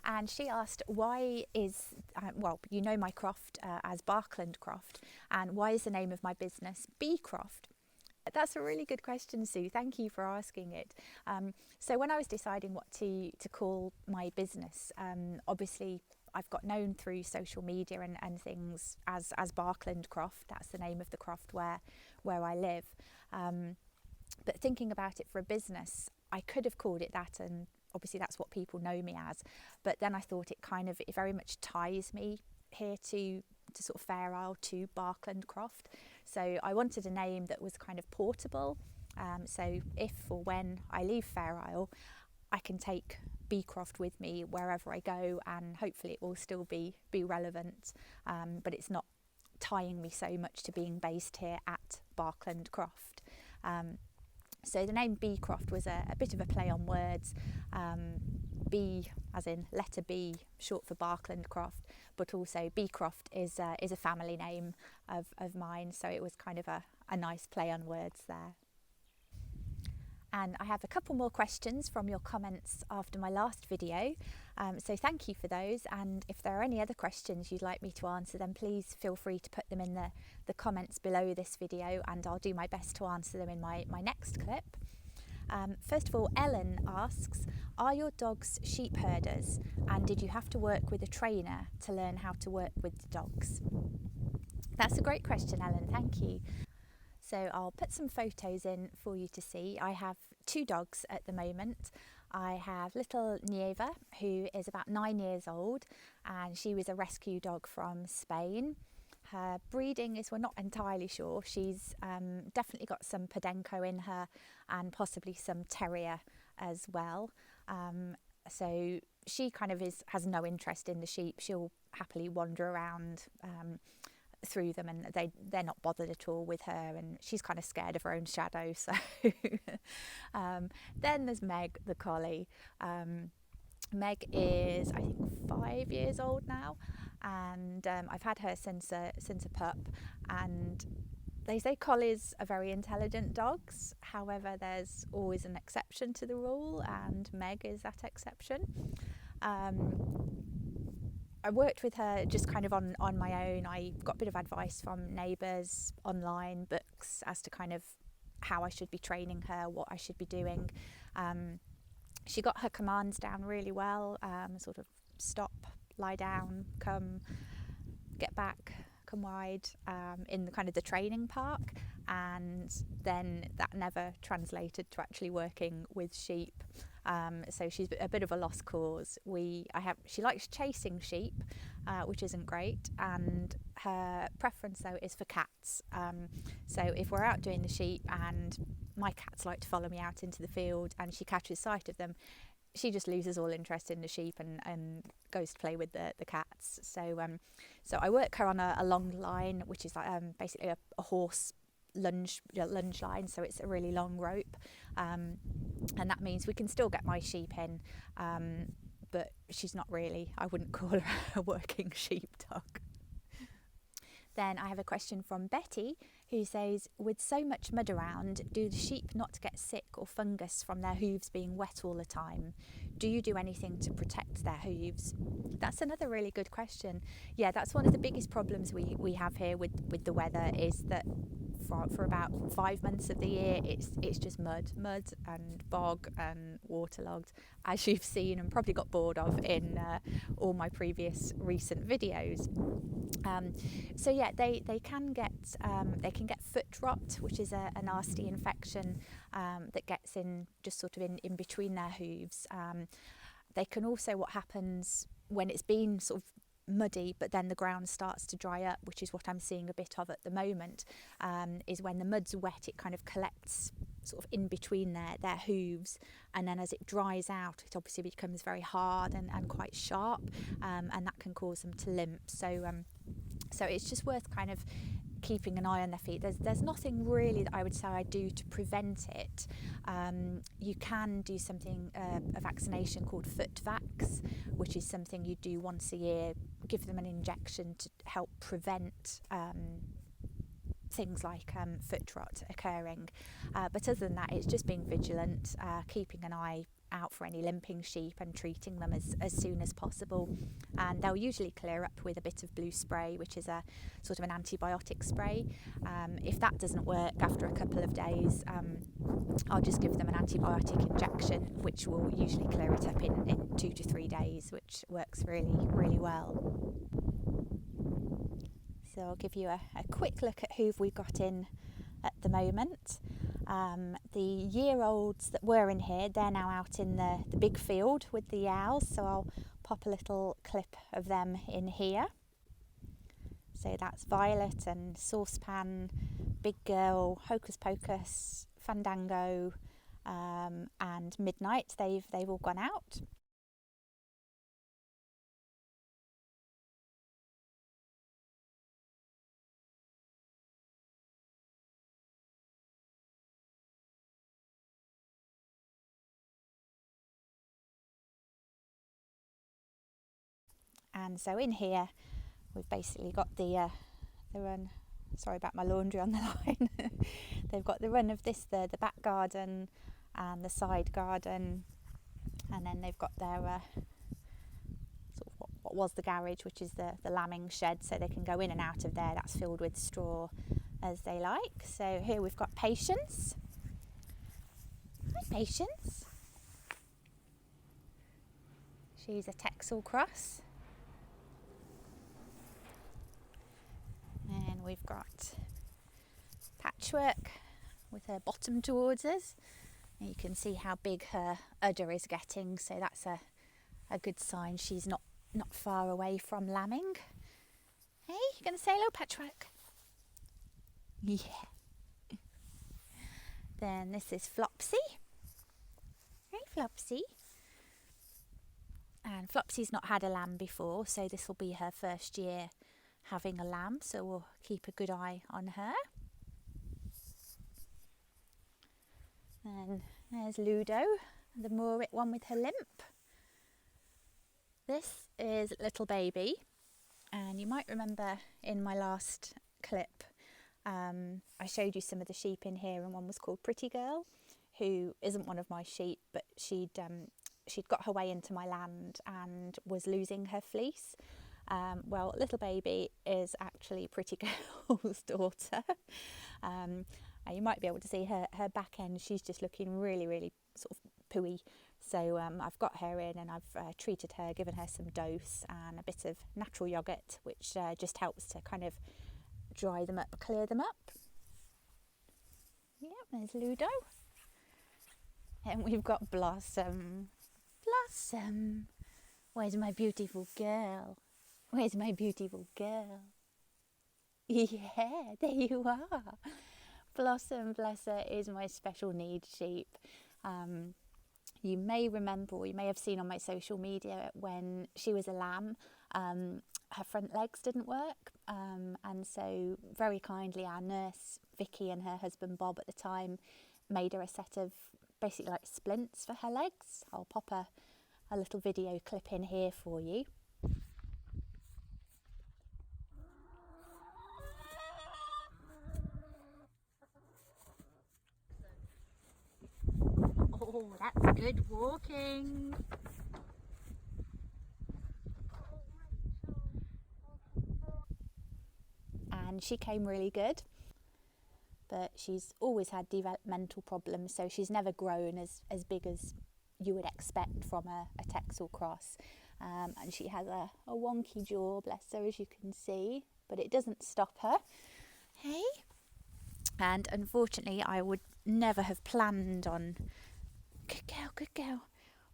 And she asked, why is, well, you know my croft as Barkland Croft, and why is the name of my business Bee Croft? That's a really good question, Sue. Thank you for asking it. So when I was deciding what to call my business, obviously I've got known through social media and things as Barkland Croft. That's the name of the croft where I live. But thinking about it for a business, I could have called it that, and obviously that's what people know me as. But then I thought it very much ties me here to sort of Fair Isle, to Barkland Croft. So I wanted a name that was kind of portable. So if or when I leave Fair Isle, I can take Beecroft with me wherever I go, and hopefully it will still be relevant, but it's not tying me so much to being based here at Barkland Croft. So the name Beecroft was a bit of a play on words. B as in letter B, short for Barkland Croft, but also Beecroft is a family name of mine, so it was kind of a nice play on words there. And I have a couple more questions from your comments after my last video, so thank you for those. And if there are any other questions you'd like me to answer, then please feel free to put them in the comments below this video, and I'll do my best to answer them in my next clip. First of all, Ellen asks, are your dogs sheep herders, and did you have to work with a trainer to learn how to work with the dogs? That's a great question, Ellen, thank you. So I'll put some photos in for you to see. I have 2 dogs at the moment. I have little Nieva, who is about 9 years old, and she was a rescue dog from Spain. Her breeding is, we're not entirely sure. She's definitely got some Podenco in her, and possibly some Terrier as well. So she kind of has no interest in the sheep. She'll happily wander around through them, and they're not bothered at all with her, and she's kind of scared of her own shadow. So then there's Meg, the collie. Meg is, I think, 5 years old now, and I've had her since a pup, and they say collies are very intelligent dogs. However, there's always an exception to the rule, and Meg is that exception. I worked with her just kind of on my own. I got a bit of advice from neighbours, online, books as to kind of how I should be training her, what I should be doing. She got her commands down really well, sort of stop, lie down, come, get back, come wide, in the kind of the training park, and then that never translated to actually working with sheep. So she's a bit of a lost cause. She likes chasing sheep, which isn't great, and her preference though is for cats. So if we're out doing the sheep and my cats like to follow me out into the field and she catches sight of them, she just loses all interest in the sheep and goes to play with the cats. So I work her on a long line, which is like basically a horse lunge line, so it's a really long rope, and that means we can still get my sheep in, but she's not really, I wouldn't call her a working sheepdog. Then I have a question from Betty, who says, with so much mud around, do the sheep not get sick or fungus from their hooves being wet all the time? Do you do anything to protect their hooves? That's another really good question. Yeah, that's one of the biggest problems we have here with the weather, is that for about 5 months of the year it's just mud and bog and waterlogged, as you've seen and probably got bored of in all my previous recent videos. So yeah, they can get foot rot, which is a nasty infection that gets in just sort of in between their hooves. They can also, what happens when it's been sort of muddy but then the ground starts to dry up, which is what I'm seeing a bit of at the moment, is when the mud's wet, it kind of collects sort of in between their hooves, and then as it dries out it obviously becomes very hard and quite sharp, and that can cause them to limp. So it's just worth kind of keeping an eye on their feet. There's nothing really that I would say I do to prevent it. You can do something, a vaccination called foot vax, which is something you do once a year, give them an injection to help prevent things like foot rot occurring. But other than that, it's just being vigilant, keeping an eye out for any limping sheep and treating them as soon as possible. And they'll usually clear up with a bit of blue spray, which is a sort of an antibiotic spray. If that doesn't work after a couple of days, I'll just give them an antibiotic injection, which will usually clear it up in 2 to 3 days, which works really, really well. So I'll give you a quick look at who we've got in at the moment. The year-olds that were in here, they're now out in the big field with the owls, so I'll pop a little clip of them in here. So that's Violet and Saucepan, Big Girl, Hocus Pocus, Fandango, and Midnight. They've all gone out. And so in here we've basically got the run, sorry about my laundry on the line, they've got the run of this, the back garden and the side garden, and then they've got their sort of what was the garage, which is the lambing shed, so they can go in and out of there. That's filled with straw as they like. So here we've got Patience. Hi Patience. She's a Texel cross. And we've got Patchwork with her bottom towards us. And you can see how big her udder is getting, so that's a good sign she's not far away from lambing. Hey, you gonna say hello, Patchwork? Yeah. Then this is Flopsy. Hey, Flopsy. And Flopsy's not had a lamb before, so this will be her first year having a lamb, so we'll keep a good eye on her. Then there's Ludo, the Moorit one with her limp. This is Little Baby, And you might remember in my last clip I showed you some of the sheep in here, and one was called Pretty Girl, who isn't one of my sheep, but she'd got her way into my land and was losing her fleece. Well, little baby is actually Pretty Girl's daughter. And you might be able to see her back end. She's just looking really, really sort of pooey. So I've got her in, and I've treated her, given her some dose and a bit of natural yogurt, which just helps to kind of dry them up, clear them up. Yep, there's Ludo. And we've got Blossom. Blossom! Where's my beautiful girl? Where's my beautiful girl? Yeah, there you are. Blossom, bless her, is my special needs sheep. You may remember, or you may have seen on my social media, when she was a lamb, her front legs didn't work. And so very kindly our nurse, Vicky, and her husband Bob at the time made her a set of basically like splints for her legs. I'll pop a little video clip in here for you. Oh, that's good walking. And she came really good, but she's always had developmental problems, so she's never grown as big as you would expect from a Texel cross. And she has a wonky jaw, bless her, as you can see, but it doesn't stop her. Hey? And unfortunately, I would never have planned on, good girl,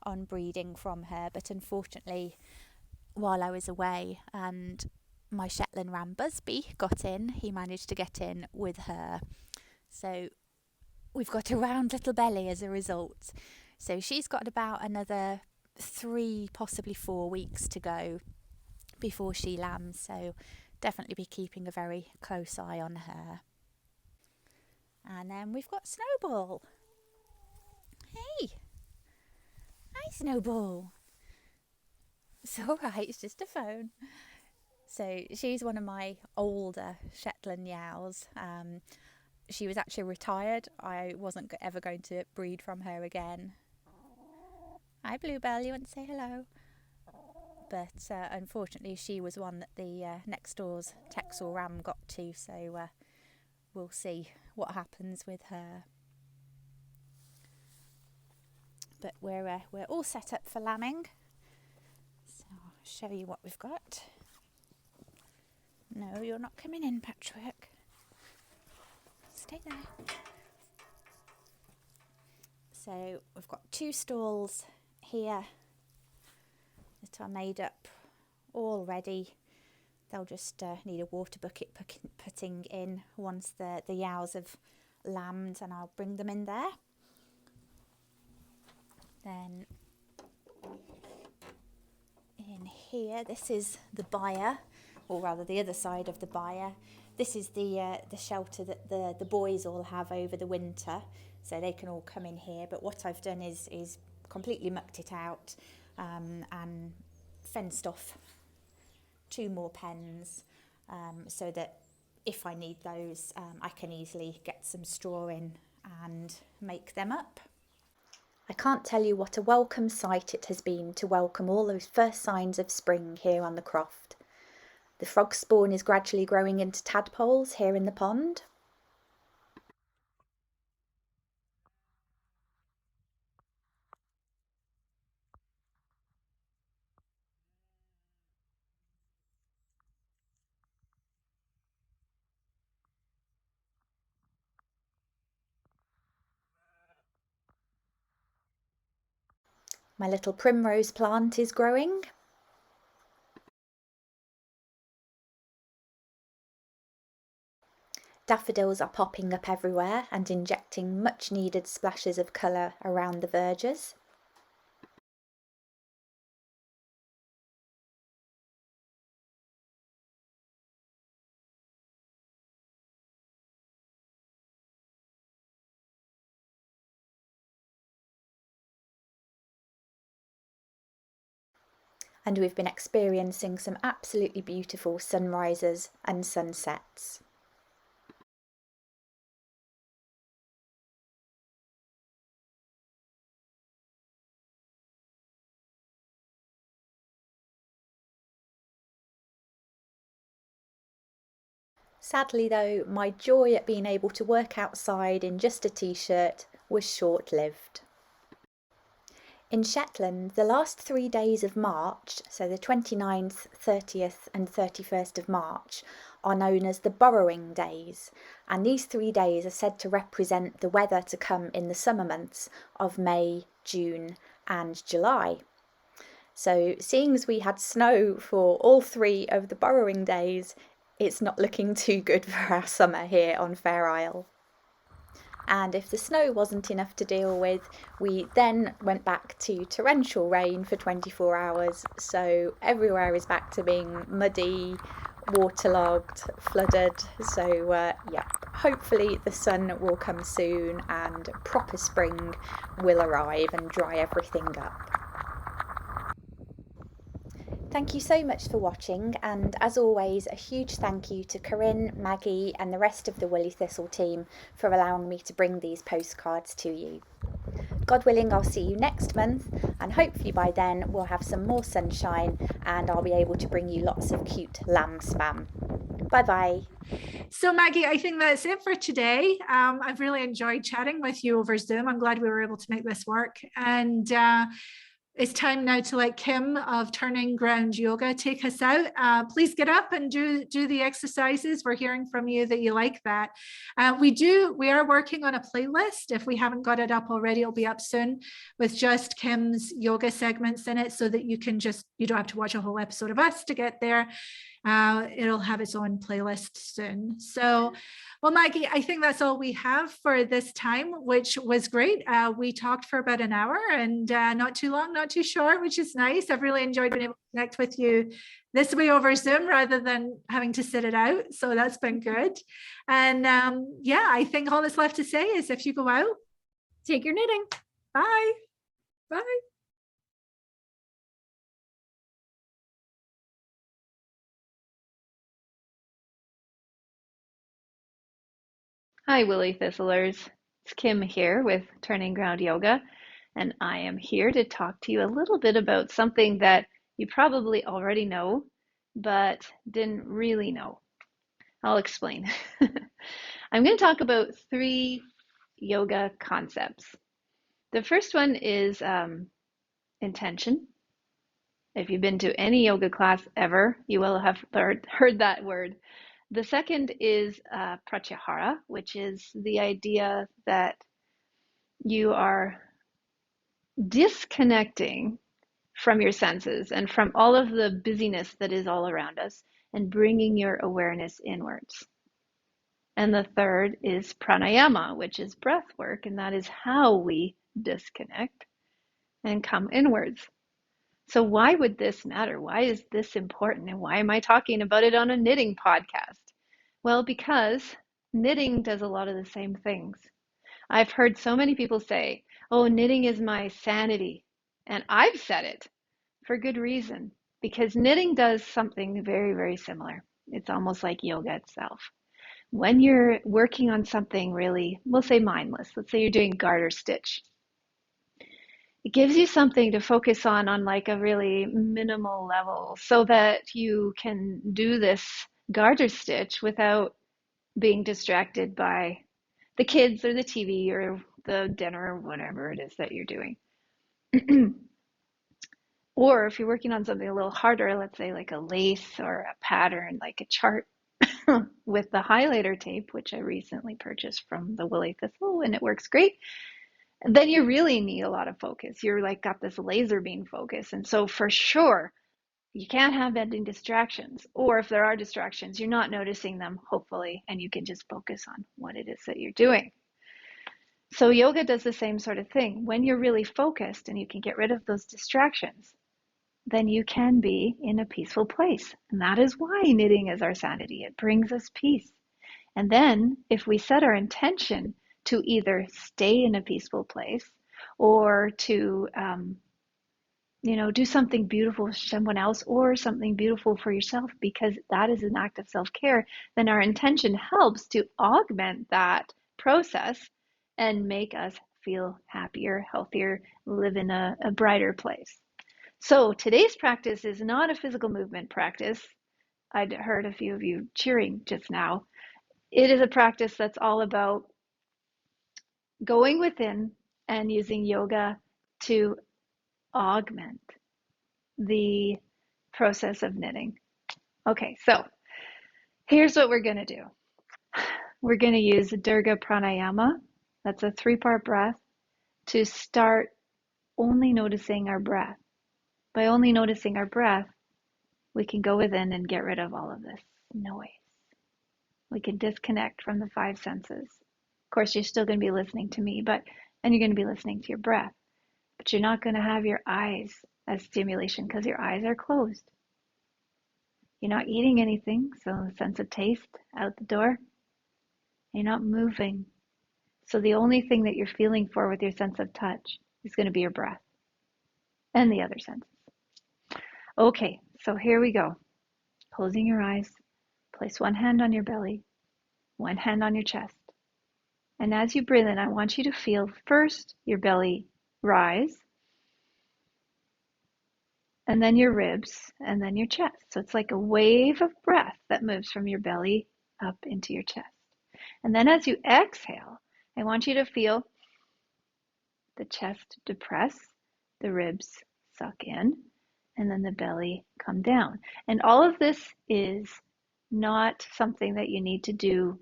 on breeding from her, but unfortunately, while I was away and my Shetland ram Busby got in, he managed to get in with her. So we've got a round little belly as a result. So she's got about another 3, possibly 4 weeks to go before she lambs. So definitely be keeping a very close eye on her. And then we've got Snowball. Hey! Hi, Snowball. It's all right, it's just a phone. So she's one of my older Shetland yows. She was actually retired. I wasn't ever going to breed from her again. Hi Bluebell, you want to say hello? But unfortunately she was one that the next door's Texel ram got to, so we'll see what happens with her. But we're all set up for lambing. So I'll show you what we've got. No, you're not coming in, Patchwork. Stay there. So we've got 2 stalls here that are made up, all ready. They'll just need a water bucket putting in once the yows have lambed, and I'll bring them in there. Then in here, this is the byre, or rather the other side of the byre. This is the shelter that the boys all have over the winter, so they can all come in here. But what I've done is completely mucked it out and fenced off 2 more pens, so that if I need those, I can easily get some straw in and make them up. I can't tell you what a welcome sight it has been to welcome all those first signs of spring here on the croft. The frog spawn is gradually growing into tadpoles here in the pond. My little primrose plant is growing. Daffodils are popping up everywhere and injecting much needed splashes of colour around the verges. and we've been experiencing some absolutely beautiful sunrises and sunsets. Sadly though, my joy at being able to work outside in just a t-shirt was short-lived. In Shetland, the last 3 days of March, so the 29th, 30th and 31st of March, are known as the burrowing days, and these 3 days are said to represent the weather to come in the summer months of May, June and July. So seeing as we had snow for all 3 of the burrowing days, it's not looking too good for our summer here on Fair Isle. And if the snow wasn't enough to deal with, we then went back to torrential rain for 24 hours. So everywhere is back to being muddy, waterlogged, flooded. So yeah, hopefully the sun will come soon and proper spring will arrive and dry everything up. Thank you so much for watching, and as always a huge thank you to Corinne, Maggie and the rest of the Woolly Thistle team for allowing me to bring these postcards to you. God willing, I'll see you next month, and hopefully by then we'll have some more sunshine and I'll be able to bring you lots of cute lamb spam. Bye bye. So Maggie, I think that's it for today. I've really enjoyed chatting with you over Zoom. I'm glad we were able to make this work, and it's time now to let Kim of Turning Ground Yoga take us out. Please get up and do the exercises. We're hearing from you that you like that. We are working on a playlist. If we haven't got it up already, it'll be up soon with just Kim's yoga segments in it, so that you don't have to watch a whole episode of us to get there. It'll have its own playlist soon. So, well, Maggie, I think that's all we have for this time, which was great. We talked for about an hour, and not too long, not too short, which is nice. I've really enjoyed being able to connect with you this way over Zoom rather than having to sit it out. So that's been good. And yeah, I think all that's left to say is, if you go out, take your knitting. Bye. Bye. Hi, Woolly Thistlers. It's Kim here with Turning Ground Yoga, and I am here to talk to you a little bit about something that you probably already know, but didn't really know. I'll explain. I'm going to talk about 3 yoga concepts. The first one is intention. If you've been to any yoga class ever, you will have heard that word. The second is pratyahara, which is the idea that you are disconnecting from your senses and from all of the busyness that is all around us and bringing your awareness inwards. And the third is pranayama, which is breath work, and that is how we disconnect and come inwards. So why would this matter? Why is this important? And why am I talking about it on a knitting podcast? Well, because knitting does a lot of the same things. I've heard so many people say, oh, knitting is my sanity. And I've said it for good reason, because knitting does something very, very similar. It's almost like yoga itself. When you're working on something really, we'll say mindless, let's say you're doing garter stitch. It gives you something to focus on like a really minimal level, so that you can do this garter stitch without being distracted by the kids or the TV or the dinner or whatever it is that you're doing. Or if you're working on something a little harder, let's say like a lace or a pattern, like a chart with the highlighter tape, which I recently purchased from the Woolly Thistle, and it works great. Then you really need a lot of focus. You're like got this laser beam focus. And so for sure, you can't have any distractions. Or if there are distractions, you're not noticing them, hopefully, and you can just focus on what it is that you're doing. So yoga does the same sort of thing. When you're really focused and you can get rid of those distractions, then you can be in a peaceful place. And that is why knitting is our sanity. It brings us peace. And then if we set our intention to either stay in a peaceful place or to do something beautiful for someone else or something beautiful for yourself, because that is an act of self-care, then our intention helps to augment that process and make us feel happier, healthier, live in a brighter place. So today's practice is not a physical movement practice. I'd heard a few of you cheering just now. It is a practice that's all about going within and using yoga to augment the process of knitting. Okay, so here's what we're going to do. We're going to use Dirga Pranayama. That's a 3-part breath to start only noticing our breath. By only noticing our breath, we can go within and get rid of all of this noise. We can disconnect from the 5 senses. Of course, you're still going to be listening to me, and you're going to be listening to your breath, but you're not going to have your eyes as stimulation because your eyes are closed. You're not eating anything, so the sense of taste out the door. You're not moving. So the only thing that you're feeling for with your sense of touch is going to be your breath and the other senses. Okay, so here we go. Closing your eyes, place one hand on your belly, one hand on your chest. And as you breathe in, I want you to feel first your belly rise, and then your ribs, and then your chest. So it's like a wave of breath that moves from your belly up into your chest. And then as you exhale, I want you to feel the chest depress, the ribs suck in, and then the belly come down. And all of this is not something that you need to do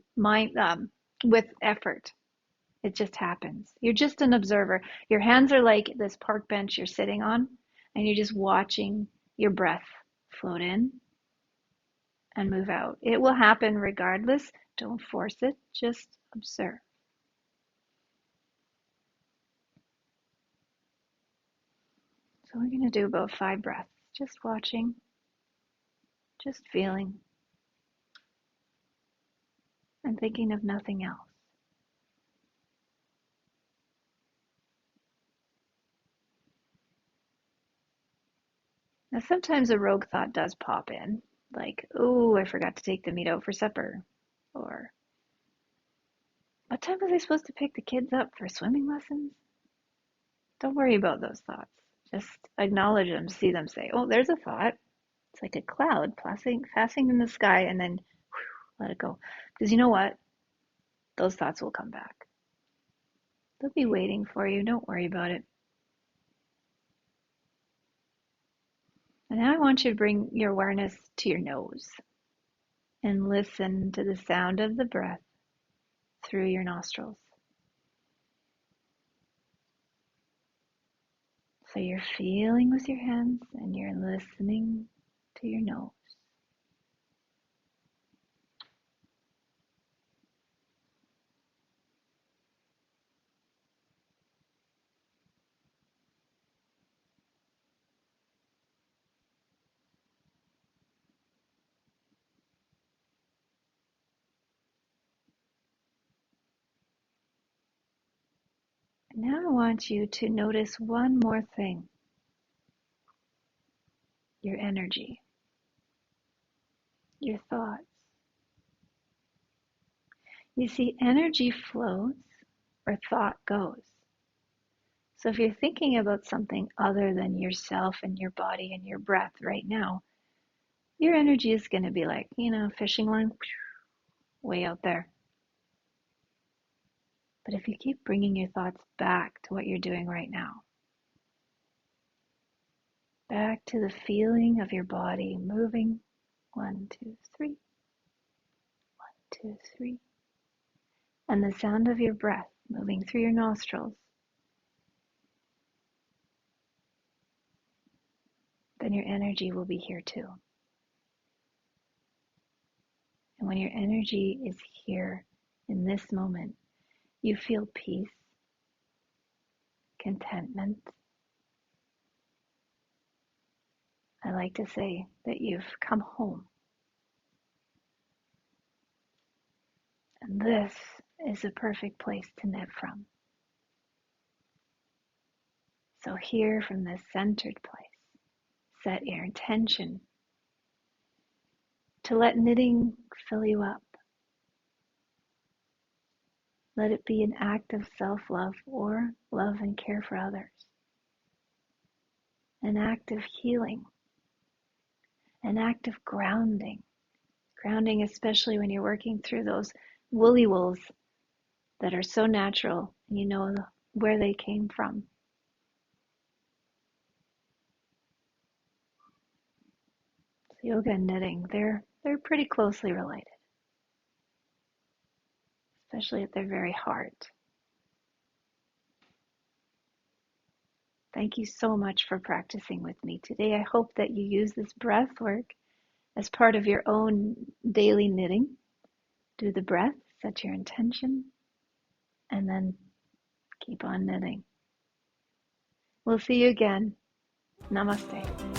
with effort. It just happens. You're just an observer. Your hands are like this park bench you're sitting on, and you're just watching your breath float in and move out. It will happen regardless. Don't force it. Just observe. So we're going to do about 5 breaths. Just watching, just feeling, and thinking of nothing else. Now, sometimes a rogue thought does pop in, like, oh, I forgot to take the meat out for supper. Or, what time was I supposed to pick the kids up for swimming lessons? Don't worry about those thoughts. Just acknowledge them, see them, say, oh, there's a thought. It's like a cloud passing in the sky, and then let it go. Because you know what? Those thoughts will come back. They'll be waiting for you. Don't worry about it. And now I want you to bring your awareness to your nose and listen to the sound of the breath through your nostrils. So you're feeling with your hands and you're listening to your nose. Now I want you to notice one more thing. Your energy, your thoughts. You see, energy flows or thought goes. So if you're thinking about something other than yourself and your body and your breath right now, your energy is going to be like, fishing line way out there. But if you keep bringing your thoughts back to what you're doing right now, back to the feeling of your body moving, 1, 2, 3, 1, 2, 3, and the sound of your breath moving through your nostrils, then your energy will be here too. And when your energy is here in this moment, you feel peace, contentment. I like to say that you've come home. And this is a perfect place to knit from. So here from this centered place, set your intention to let knitting fill you up. Let it be an act of self-love or love and care for others. An act of healing. An act of grounding. Grounding especially when you're working through those woolly wools that are so natural and you know where they came from. So yoga and knitting, they're pretty closely related, especially at their very heart. Thank you so much for practicing with me today. I hope that you use this breath work as part of your own daily knitting. Do the breath, set your intention, and then keep on knitting. We'll see you again. Namaste.